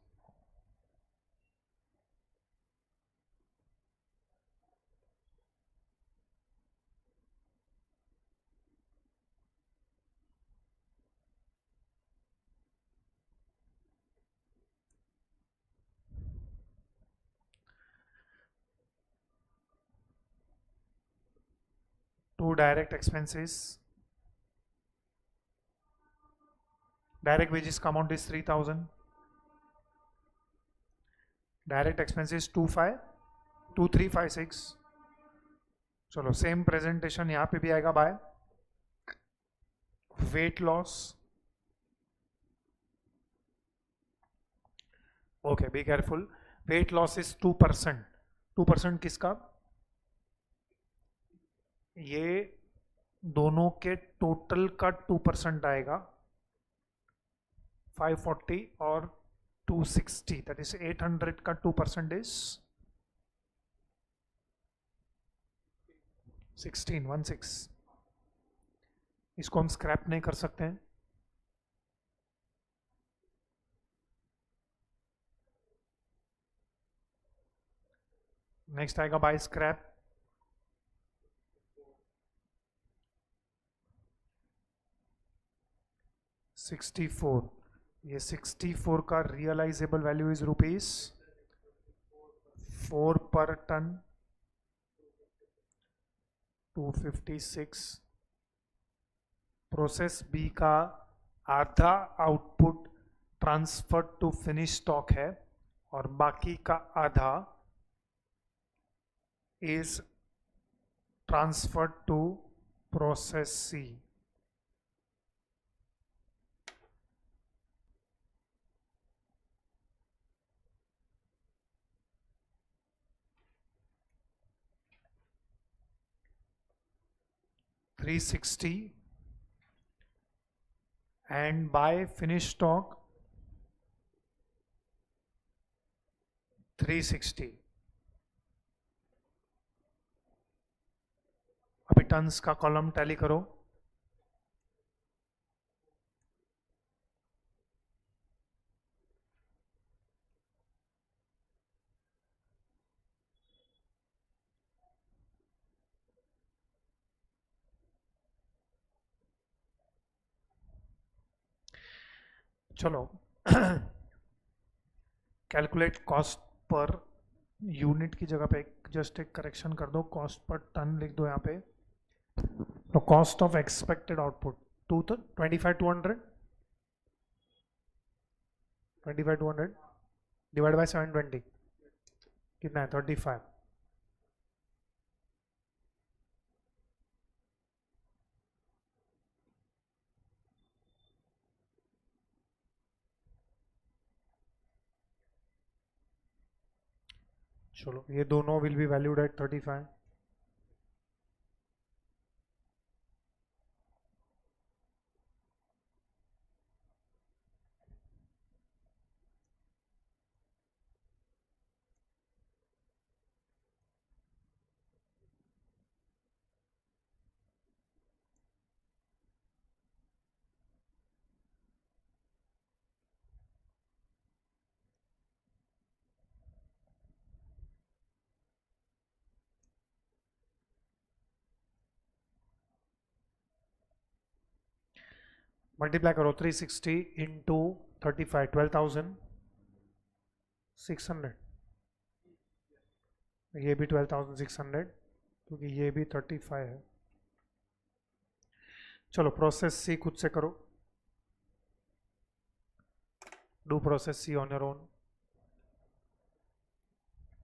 A: to direct expenses, direct wages का amount is 3000, direct expenses 2356. चलो सेम प्रेजेंटेशन यहाँ पे भी आएगा by weight loss. Okay be careful. Weight loss is 2%. 2% किसका? ये दोनों के टोटल का 2% आएगा. 540 और 260, दैट इज 800 का 2% इज 16. इसको हम स्क्रैप नहीं कर सकते हैं. नेक्स्ट आएगा बाय स्क्रैप. $64. ये 64 का रियलाइजेबल वैल्यू इज ₹4 पर टन. 256. प्रोसेस बी का आधा output transfer to finish stock है और बाकी का आधा is transfer to process C. $360 and buy finished stock $360. अभी टन्स का कॉलम टैली करो. चलो कैलकुलेट कॉस्ट पर यूनिट की जगह पे जस्ट एक करेक्शन कर दो. कॉस्ट पर टन लिख दो यहाँ पे. तो cost of expected output 25,200 divide by 720 कितना है? 35. चलो ये दोनों will be valued at 35. Multiply करो 360 इंटू 35 12,600. ये भी 12,600 क्योंकि ये भी 35 है. चलो प्रोसेस सी खुद से करो. Do process C on your own.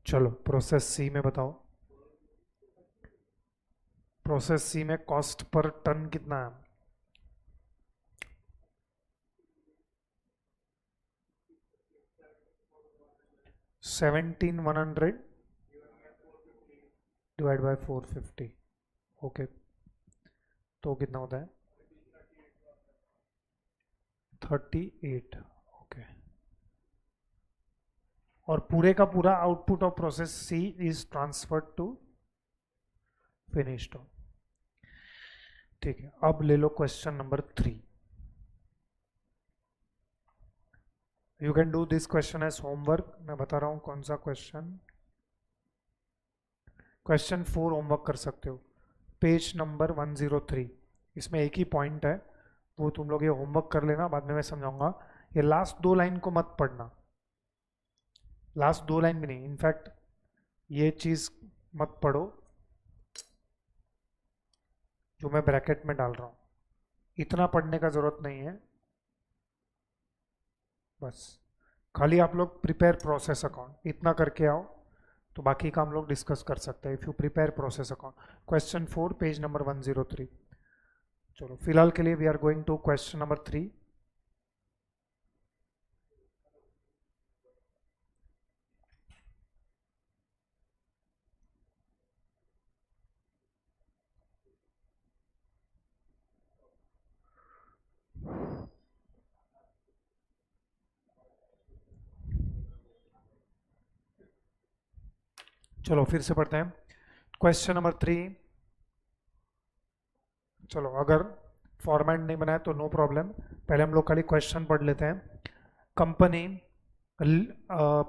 A: चलो प्रोसेस सी में बताओ. प्रोसेस सी में कॉस्ट पर टन कितना है? $17,100 डिवाइड बाय 450. ओके तो कितना होता है? 38. ओके और पूरे का पूरा output of process C is transferred to finished. ठीक है. अब ले लो question number 3. You can do this question as homework. मैं बता रहा हूँ कौन सा क्वेश्चन. क्वेश्चन 4 होमवर्क कर सकते हो, पेज नंबर 103. इसमें एक ही पॉइंट है, वो तुम लोग ये होमवर्क कर लेना, बाद में मैं समझाऊंगा. ये लास्ट 2 लाइन को मत पढ़ना, लास्ट 2 लाइन भी नहीं, इनफैक्ट ये चीज मत पढ़ो जो मैं ब्रैकेट में डाल रहा हूँ. इतना पढ़ने का जरूरत नहीं है. बस खाली आप लोग प्रिपेयर प्रोसेस अकाउंट इतना करके आओ, तो बाकी का हम लोग डिस्कस कर सकते हैं. If you prepare process account. Question 4 page number 103. चलो फिलहाल के लिए we are going to question number 3. चलो फिर से पढ़ते हैं क्वेश्चन नंबर 3. चलो अगर फॉर्मेट नहीं बनाया तो नो प्रॉब्लम, पहले हम लोग खाली क्वेश्चन पढ़ लेते हैं. Company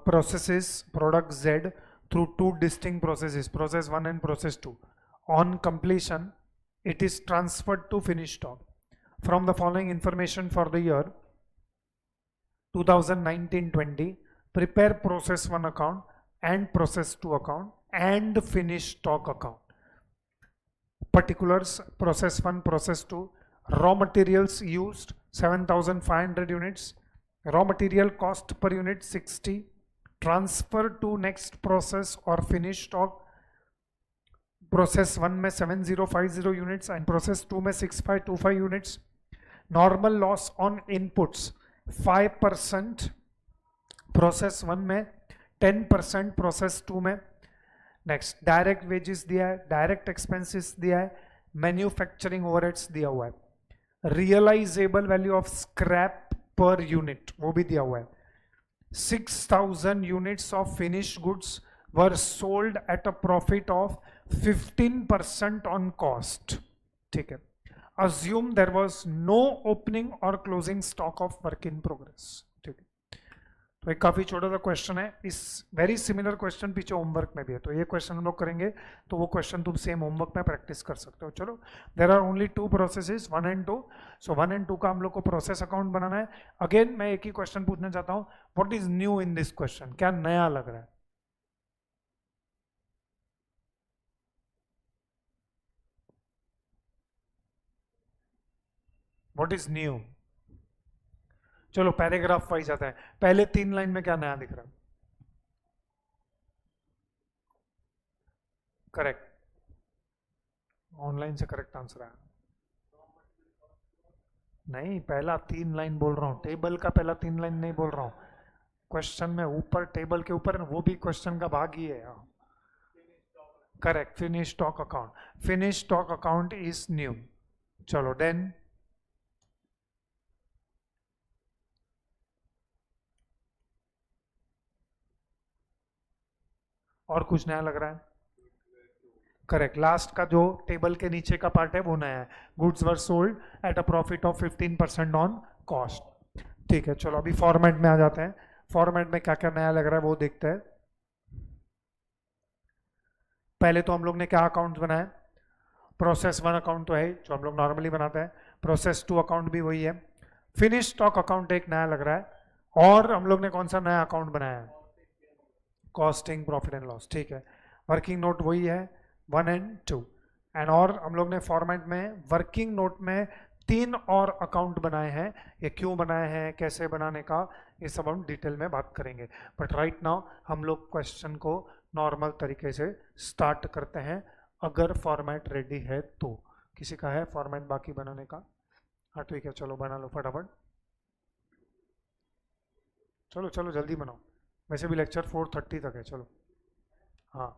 A: processes product Z through 2 distinct processes, process 1 and process 2. On completion, it is transferred to finished stock. From the following information for the year 2019-20, prepare process 1 account and process 2 account and finished stock account. Particulars: process 1, process 2. Raw materials used 7,500 units. Raw material cost per unit 60. Transfer to next process or finished stock. Process 1 में 7050 units and process 2 में 6525 units. Normal loss on inputs 5%. Process 1 में 10%, process 2 में. Next direct wages दिया है, direct expenses दिया है, manufacturing overheads दिया हुआ है, realisable value of scrap per unit वो भी दिया हुआ है. 6000 units of finished goods were sold at a profit of 15% on cost. ठीक है. Assume there was no opening और closing stock of work in progress. ठीक है. तो एक काफी छोटा सा क्वेश्चन है. इस वेरी सिमिलर क्वेश्चन पीछे होमवर्क में भी है, तो ये क्वेश्चन हम लोग करेंगे, तो वो क्वेश्चन तुम सेम होमवर्क में प्रैक्टिस कर सकते हो. चलो, there are only 2 processes 1 and 2. So 1 and 2 का हम लोग को प्रोसेस अकाउंट बनाना है. अगेन मैं एक ही क्वेश्चन पूछना चाहता हूँ, what is new in this question? क्या नया लग रहा है? What is new? चलो पैराग्राफ वाइज आता है. पहले 3 लाइन में क्या नया दिख रहा है? करेक्ट, ऑनलाइन से करेक्ट आंसर है. नहीं, पहला 3 लाइन बोल रहा हूँ, टेबल का पहला 3 लाइन नहीं बोल रहा हूँ. क्वेश्चन में ऊपर टेबल के ऊपर वो भी क्वेश्चन का भाग ही है. Correct, finish stock account. Finish stock account is new. चलो देन और कुछ नया लग रहा है? करेक्ट, लास्ट का जो टेबल के नीचे का पार्ट है वो नया है. Goods were sold at a profit of 15% on cost. ठीक है. चलो अभी फॉर्मेट में आ जाते हैं. फॉर्मेट में क्या क्या नया लग रहा है वो देखते हैं. पहले तो हम लोग ने क्या अकाउंट बनाया? प्रोसेस 1 अकाउंट तो है जो हम लोग नॉर्मली बनाते हैं. प्रोसेस 2 अकाउंट भी वही है. फिनिश स्टॉक अकाउंट एक नया लग रहा है. और हम लोग ने कौन सा नया अकाउंट बनाया है? Costing profit and loss. ठीक है. वर्किंग नोट वही है 1 एंड 2. एंड और हम लोग ने फॉर्मेट में वर्किंग नोट में 3 और अकाउंट बनाए हैं. ये क्यों बनाए हैं, कैसे बनाने का, ये सब हम डिटेल में बात करेंगे. बट राइट नाउ हम लोग क्वेश्चन को नॉर्मल तरीके से स्टार्ट करते हैं. अगर फॉर्मेट रेडी है तो. किसी का है फॉर्मेट बाकी बनाने का? हाँ ठीक है, चलो बना लो फटाफट. चलो चलो जल्दी बनाओ, वैसे भी लेक्चर 4:30 तक है. चलो. हाँ,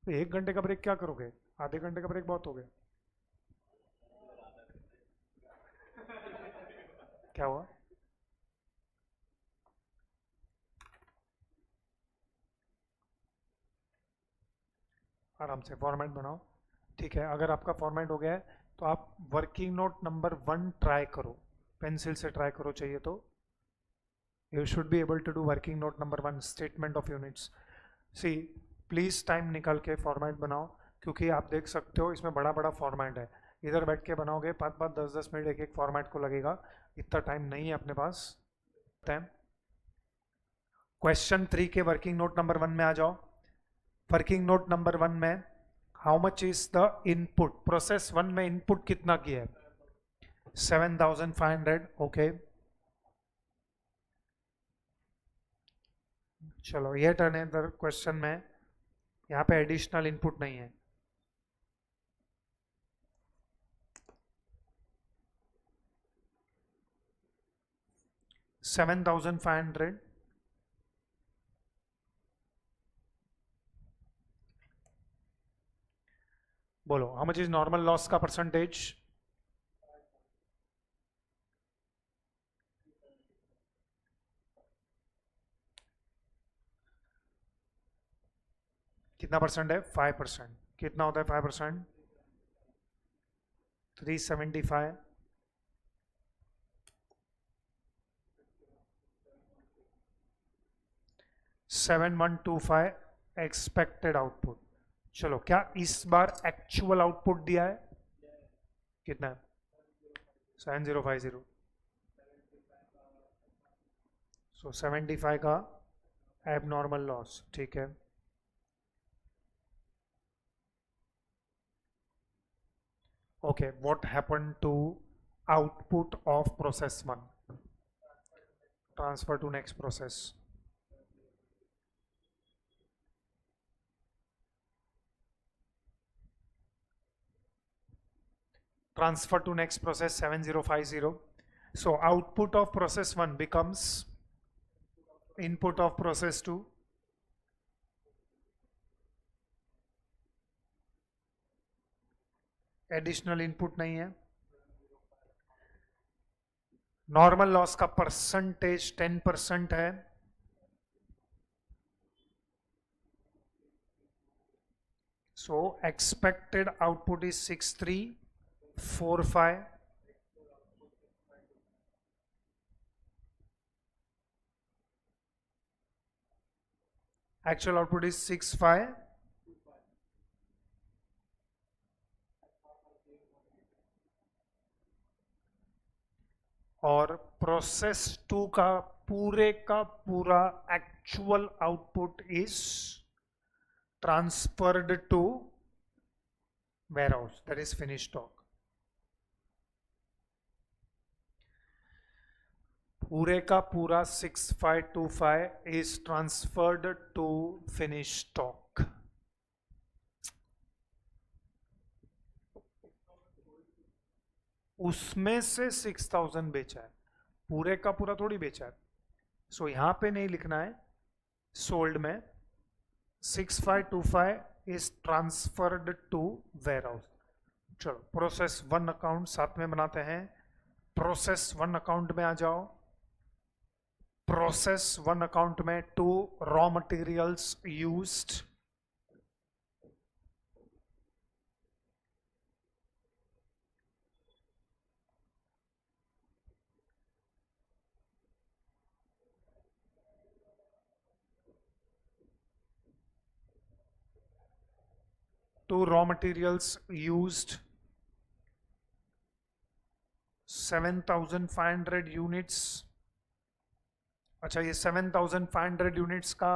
A: तो 1 घंटे का ब्रेक क्या करोगे? आधे घंटे का ब्रेक बहुत हो गया. क्या हुआ? आराम से फॉर्मेट बनाओ. ठीक है. अगर आपका फॉर्मेट हो गया है तो आप वर्किंग नोट नंबर 1 ट्राई करो, पेंसिल से ट्राई करो चाहिए तो. You should be able to do working note number 1, statement of units. See, please time निकाल के फॉर्मेट बनाओ, क्योंकि आप देख सकते हो इसमें बड़ा बड़ा फॉर्मेट है. इधर बैठ के बनाओगे 5-5, 10-10 मिनट एक एक फॉर्मेट को लगेगा. इतना टाइम नहीं है अपने पास. क्वेश्चन 3 के वर्किंग नोट नंबर 1 में आ जाओ. वर्किंग नोट नंबर 1 में how much is the input. Process 1 में इनपुट कितना किया है? 7500. ओके, चलो ये टर्न है इधर क्वेश्चन में. यहाँ पे एडिशनल इनपुट नहीं है. $7,500. बोलो how much is normal loss का परसेंटेज? कितना परसेंट है? 5%. कितना होता है 5%? 375. 7125 एक्सपेक्टेड आउटपुट. चलो, क्या इस बार एक्चुअल आउटपुट दिया है? कितना है? 7050. सो 75 का एबनॉर्मल लॉस. ठीक है. Okay, what happened to output of process 1? Transfer to next process. Transfer to next process 7050. So output of process 1 becomes input of process 2. Additional input नहीं है. नॉर्मल लॉस का परसेंटेज 10% है. So expected output is 6345. Actual output is 65. और process 2 का पूरा actual output is transferred to warehouse, that is finish stock. पूरे का पूरा 6525 is transferred to finish stock. उसमें से 6000 बेचा है, पूरे का पूरा थोड़ी बेचा है. सो यहां पे नहीं लिखना है सोल्ड में. 6525 इज ट्रांसफर्ड टू वेयरहाउस. चलो प्रोसेस 1 अकाउंट साथ में बनाते हैं. प्रोसेस 1 अकाउंट में आ जाओ. प्रोसेस 1 अकाउंट में 2 raw materials used. Two raw materials used. 7500 units. अच्छा, ये 7500 यूनिट्स का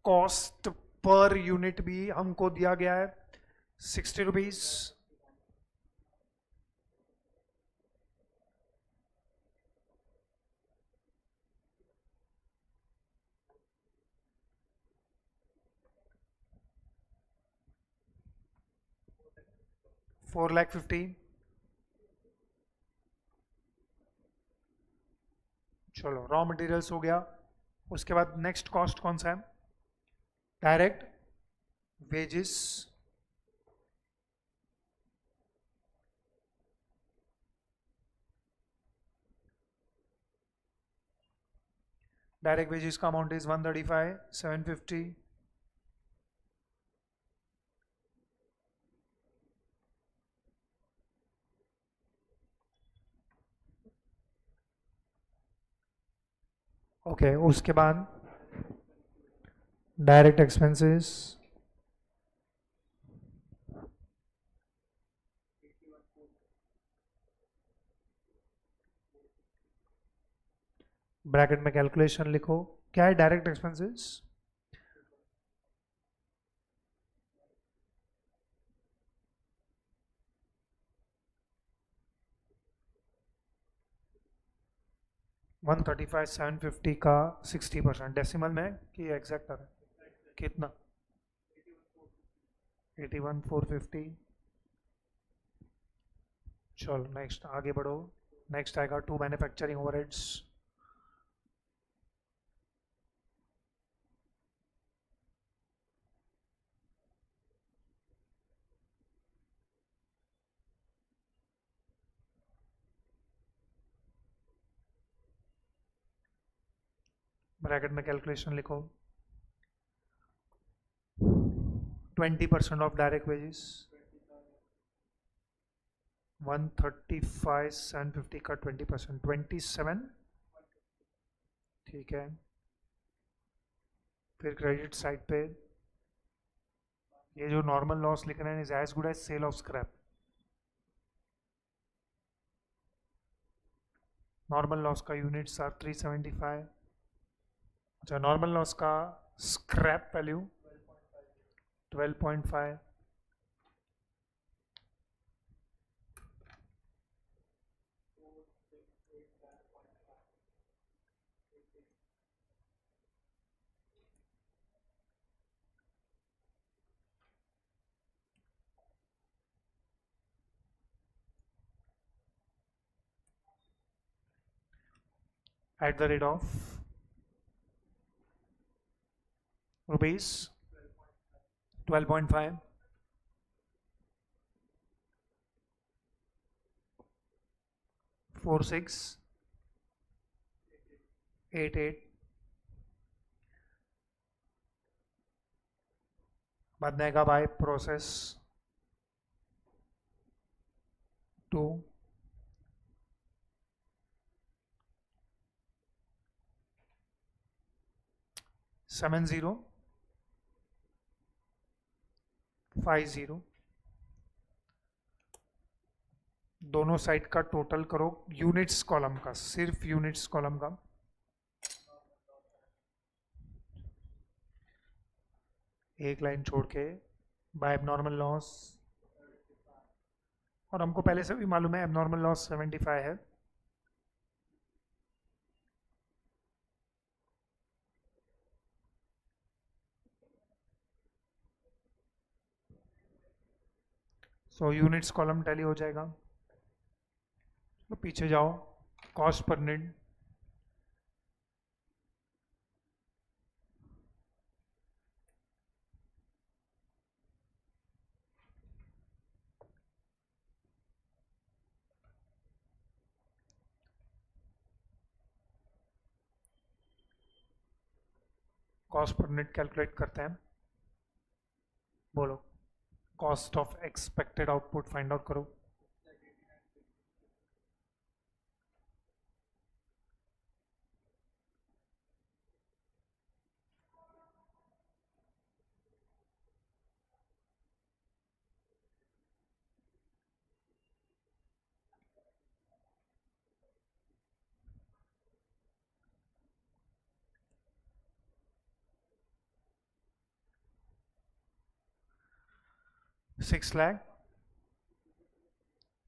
A: कॉस्ट पर यूनिट भी हमको दिया गया है 60 रुपीज. $450,000. चलो रॉ मटेरियल्स हो गया. उसके बाद नेक्स्ट कॉस्ट कौन सा है? Direct wages. डायरेक्ट वेजेस का अमाउंट इज 135, 750. ओके, उसके बाद डायरेक्ट एक्सपेंसेस, ब्रैकेट में कैलकुलेशन लिखो। क्या है डायरेक्ट एक्सपेंसेस? 135,750 का 60%, डेसिमल में कि एग्जैक्ट आ रहा है कितना? 81,450। चलो नेक्स्ट आगे बढ़ो। नेक्स्ट आएगा टू मैन्युफैक्चरिंग ओवरहेड्स। ब्रैकेट में कैलकुलेशन लिखो। 20% ऑफ डायरेक्ट वेजेस, 135,750 का 20%, 27। ठीक है, फिर क्रेडिट साइड पे ये जो नॉर्मल लॉस लिख रहे हैं is as good as sale of scrap. Normal loss का यूनिट्स आर 375। अच्छा, नॉर्मल लॉस का scrap value 12.5। At the rate of rupees 12.5, 4688। बदनेगा बाय प्रोसेस 2, 7050। दोनों साइड का टोटल करो यूनिट्स कॉलम का, सिर्फ यूनिट्स कॉलम का। एक लाइन छोड़ के बाय एबनॉर्मल लॉस, और हमको पहले से भी मालूम है एबनॉर्मल लॉस 75 है। सो यूनिट्स कॉलम टैली हो जाएगा। तो पीछे जाओ, cost per unit, cost per unit calculate करते हैं। बोलो, cost of expected output find out करो। Six lakh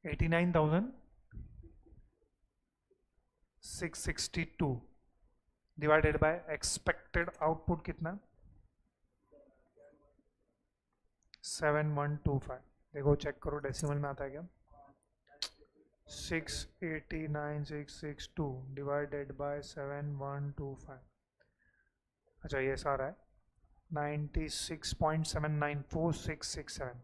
A: 89,662 divided by expected output कितना? 7125। देखो चेक करो डेसिमल में आता है क्या? 689,662 डिवाइडेड बाय 7125। अच्छा ये सारा है 96.794667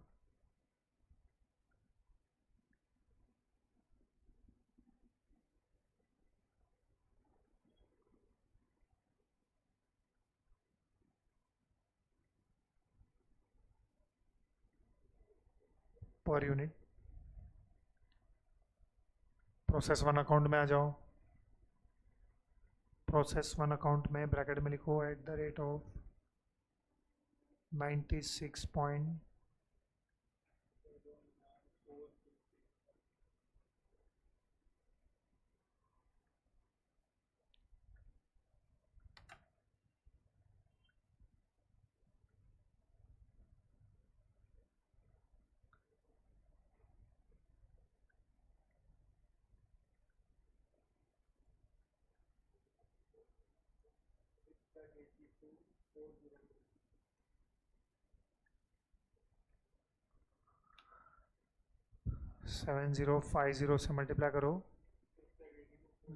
A: per unit. Process one account में आ जाओ। प्रोसेस वन अकाउंट में ब्रैकेट में लिखो eight the rate of 96 point 7050 से मल्टीप्लाई करो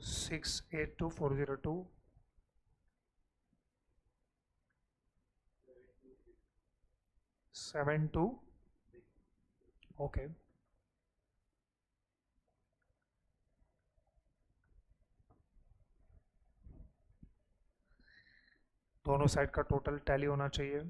A: 682402 72 ओके दोनों साइड का टोटल टैली होना चाहिए.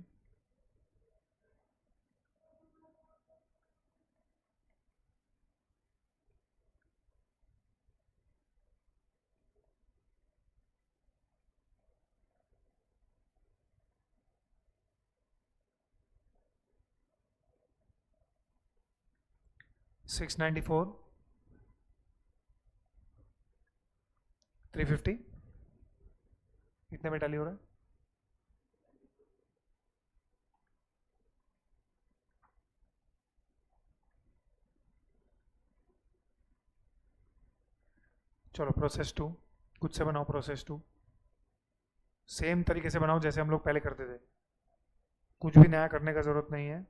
A: $694 $350 कितने में टैली हो रहा है? चलो प्रोसेस टू कुछ से बनाओ. प्रोसेस टू सेम तरीके से बनाओ जैसे हम लोग पहले करते थे. कुछ भी नया करने का जरूरत नहीं है.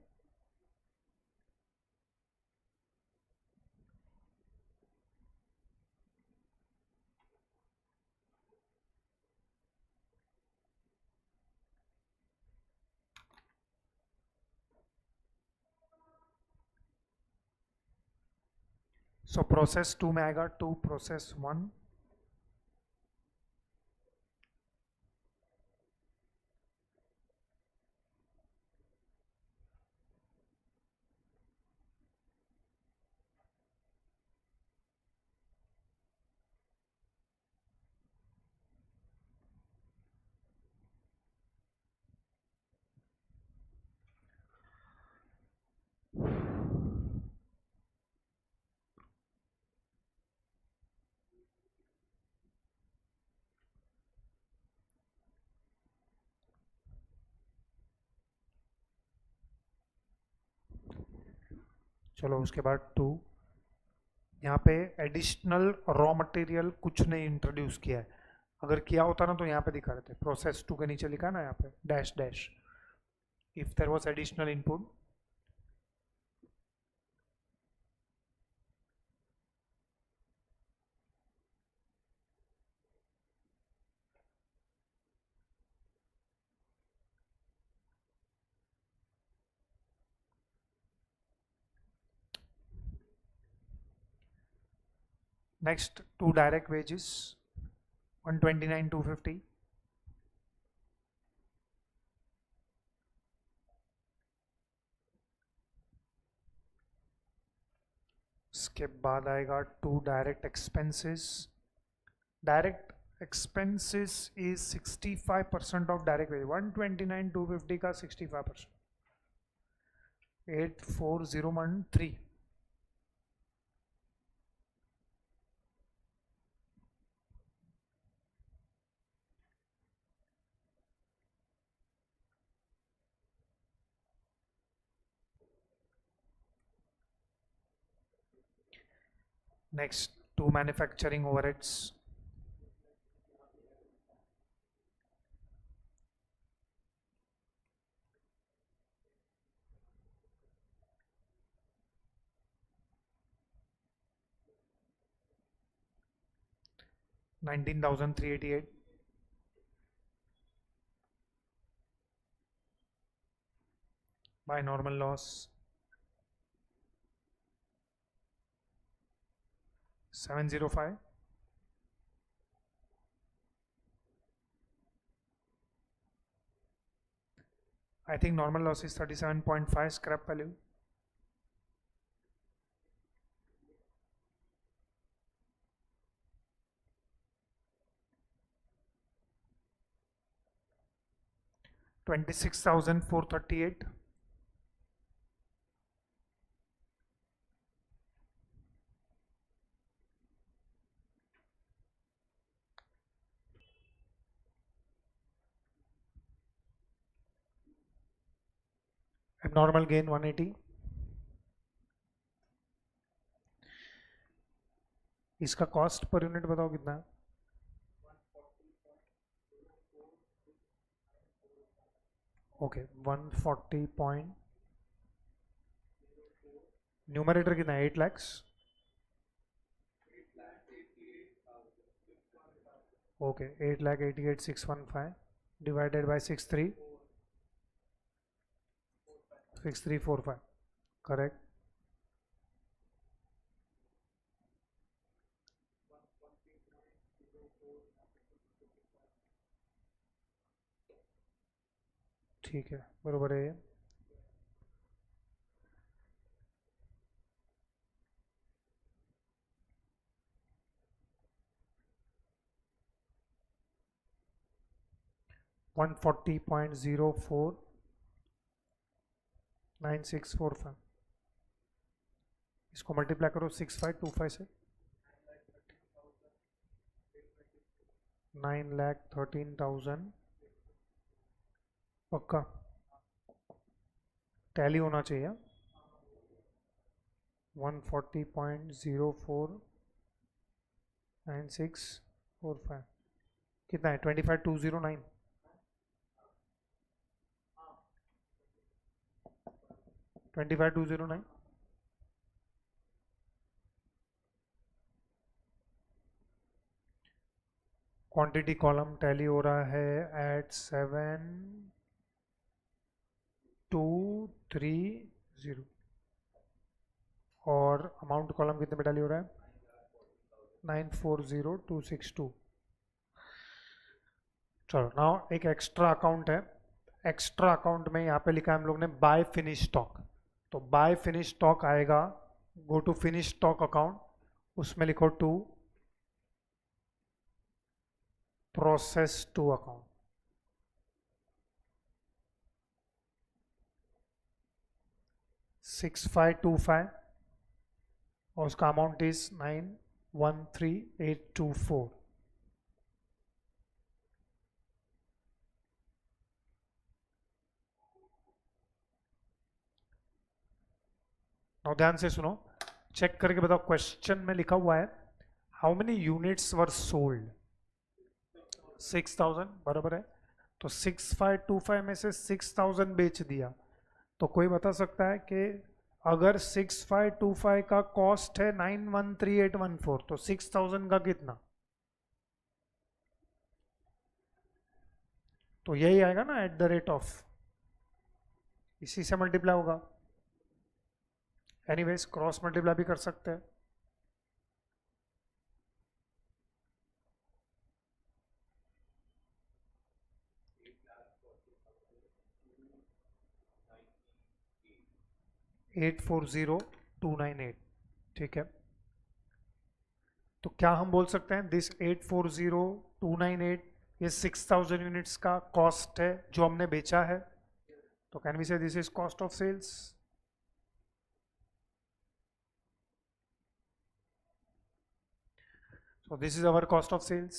A: सो प्रोसेस टू में आएगा टू प्रोसेस वन. चलो उसके बाद टू. यहाँ पे एडिशनल रॉ मटेरियल कुछ नहीं इंट्रोड्यूस किया है. अगर किया होता ना तो यहाँ पे दिखा रहे थे. प्रोसेस टू के नीचे लिखा ना यहाँ पे dash dash if there was additional input. Next, two direct wages, 129, 250. इसके बाद आएगा to direct expenses. Direct expenses is 65% of direct wage. 129, 250 का 65%. 84013. Next, two manufacturing overheads. $19,388. By normal loss 705. I think normal loss is 37.5 scrap value. 26,438. Abnormal gain 180. इसका cost per unit बताओ कितना है? Okay 140 point, numerator कितना है? 8 lakhs. Okay 8,88,615 divided by 6345. Correct. ठीक है, बरोबर है ये. वन 140.049645. इसको मल्टीप्लाई करो 6525 से. 9,13,000. पक्का टैली होना चाहिए. 140.049645 कितना है? 25,209. 25,209. क्वांटिटी कॉलम टैली हो रहा है एट 7,230 और अमाउंट कॉलम कितने पे टैली हो रहा है? 9,40,262. चलो नाउ एक एक्स्ट्रा अकाउंट है. एक्स्ट्रा अकाउंट में यहाँ पे लिखा है हम लोग ने बाय फिनिश स्टॉक. तो बाय फिनिश स्टॉक आएगा, go to finish stock account, उसमें लिखो टू प्रोसेस टू अकाउंट. 6525 और उसका अमाउंट इज 9,13,824. और ध्यान से सुनो, चेक करके बताओ. क्वेश्चन में लिखा हुआ है how many units were sold. 6,000 बराबर है. तो 6525 में से 6,000 बेच दिया. तो कोई बता सकता है कि अगर 6525 का कॉस्ट है 9,13,814 तो 6,000 का कितना? तो यही आएगा ना एट द रेट ऑफ, इसी से मल्टीप्लाई होगा. एनीवेज क्रॉस मल्टीप्लाई भी कर सकते हैं. एट 40298. ठीक है, तो क्या हम बोल सकते हैं दिस 840,298 ये 6,000 यूनिट्स का कॉस्ट है जो हमने बेचा है. तो can we say this is cost of sales. So this is our cost of sales.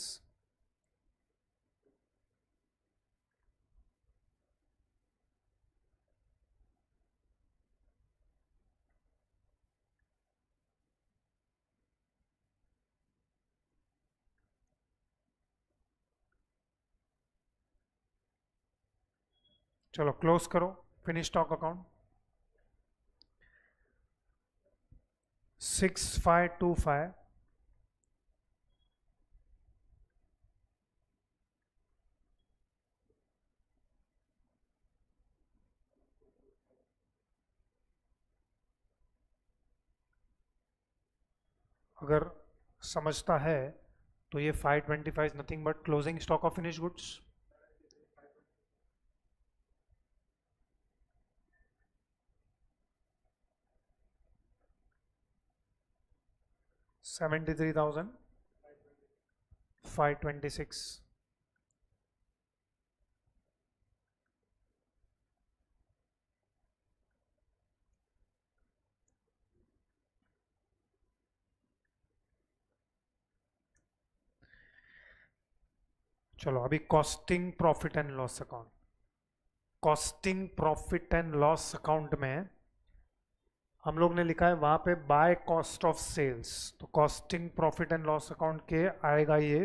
A: चलो क्लोज करो फिनिश स्टॉक अकाउंट. 6525 अगर समझता है तो ये 525 nothing but closing stock of finish goods. $73,526. चलो अभी costing profit and loss account, costing profit and loss account में हम लोग ने लिखा है वहां पे बाय कॉस्ट ऑफ सेल्स, तो costing profit and loss account के आएगा ये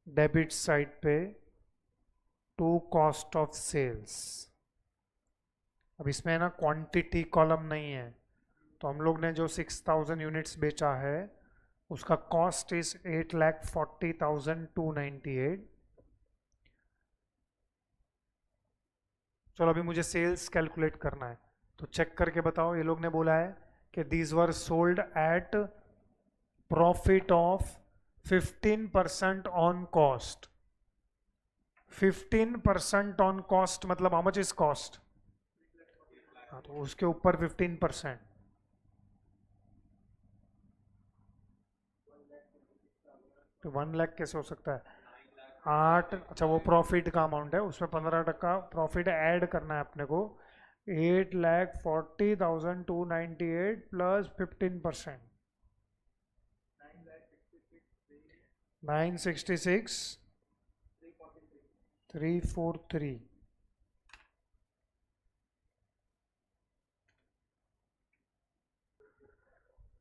A: डेबिट साइड पे टू कॉस्ट ऑफ सेल्स। अब इसमें ना क्वांटिटी कॉलम नहीं है, तो हम लोग ने जो 6000 यूनिट्स बेचा है उसका कॉस्ट इज 8,40,298। चलो अभी मुझे सेल्स कैलकुलेट करना है, तो चेक करके बताओ। ये लोग ने बोला है कि these were sold eight profit of 15% on cost. 15% on cost मतलब हाउ मच इज कॉस्ट, तो उसके ऊपर 15%, तो 1 लाख कैसे हो सकता है? 8, अच्छा वो प्रॉफिट का अमाउंट है, उसमें 15% प्रॉफिट ऐड करना है अपने को। 8,40,298 प्लस 15%, 966,343।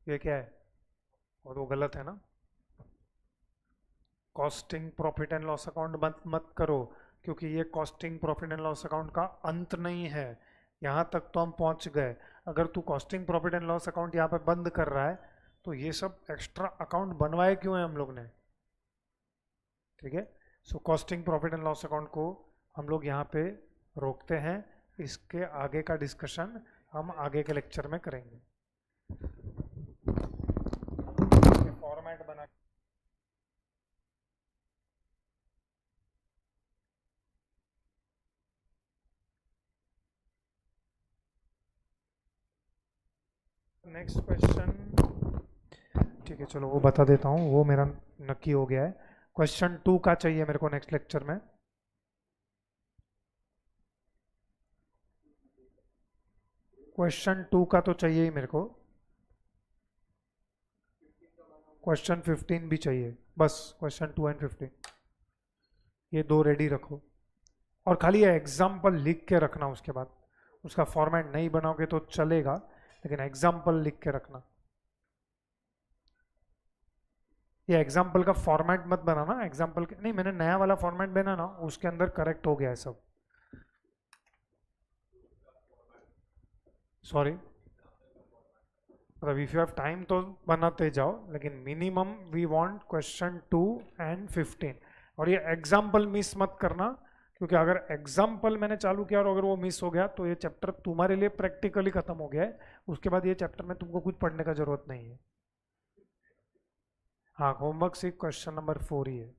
A: ये क्या है? और वो गलत है ना, costing profit and loss account मत मत करो, क्योंकि ये costing profit and loss account का अंत नहीं है। यहाँ तक तो हम पहुँच गए, अगर तू costing profit and loss account यहाँ पे बंद कर रहा है तो ये सब एक्स्ट्रा अकाउंट बनवाए क्यों है हम लोग ने? ठीक है, so costing profit and loss account को हम लोग यहाँ पे रोकते हैं। इसके आगे का डिस्कशन हम आगे के लेक्चर में करेंगे। फॉर्मेट बना नेक्स्ट क्वेश्चन, ठीक है चलो वो बता देता हूँ, वो मेरा नक्की हो गया है। क्वेश्चन 2 का चाहिए मेरे को नेक्स्ट लेक्चर में। क्वेश्चन 2 का तो चाहिए ही मेरे को, क्वेश्चन 15 भी चाहिए, बस क्वेश्चन 2 एंड 15 ये दो रेडी रखो, और खाली ये एग्जाम्पल लिख के रखना। उसके बाद उसका फॉर्मेट नहीं बनाओगे तो चलेगा, लेकिन एग्जाम्पल लिख के रखना। ये एग्जाम्पल का फॉर्मेट मत बनाना, एग्जाम्पल नहीं, मैंने नया वाला फॉर्मेट बना ना, उसके अंदर करेक्ट हो गया है सब। सॉरी, मतलब इफ यू हैव टाइम तो बनाते जाओ, लेकिन minimum we want question 2 and 15। और ये एग्जाम्पल मिस मत करना, क्योंकि अगर एग्जाम्पल मैंने चालू किया और अगर वो मिस हो गया तो ये चैप्टर तुम्हारे लिए प्रैक्टिकली खत्म हो गया है। उसके बाद ये चैप्टर में तुमको कुछ पढ़ने का जरूरत नहीं है। हाँ, होमवर्क से क्वेश्चन नंबर 4 ही है।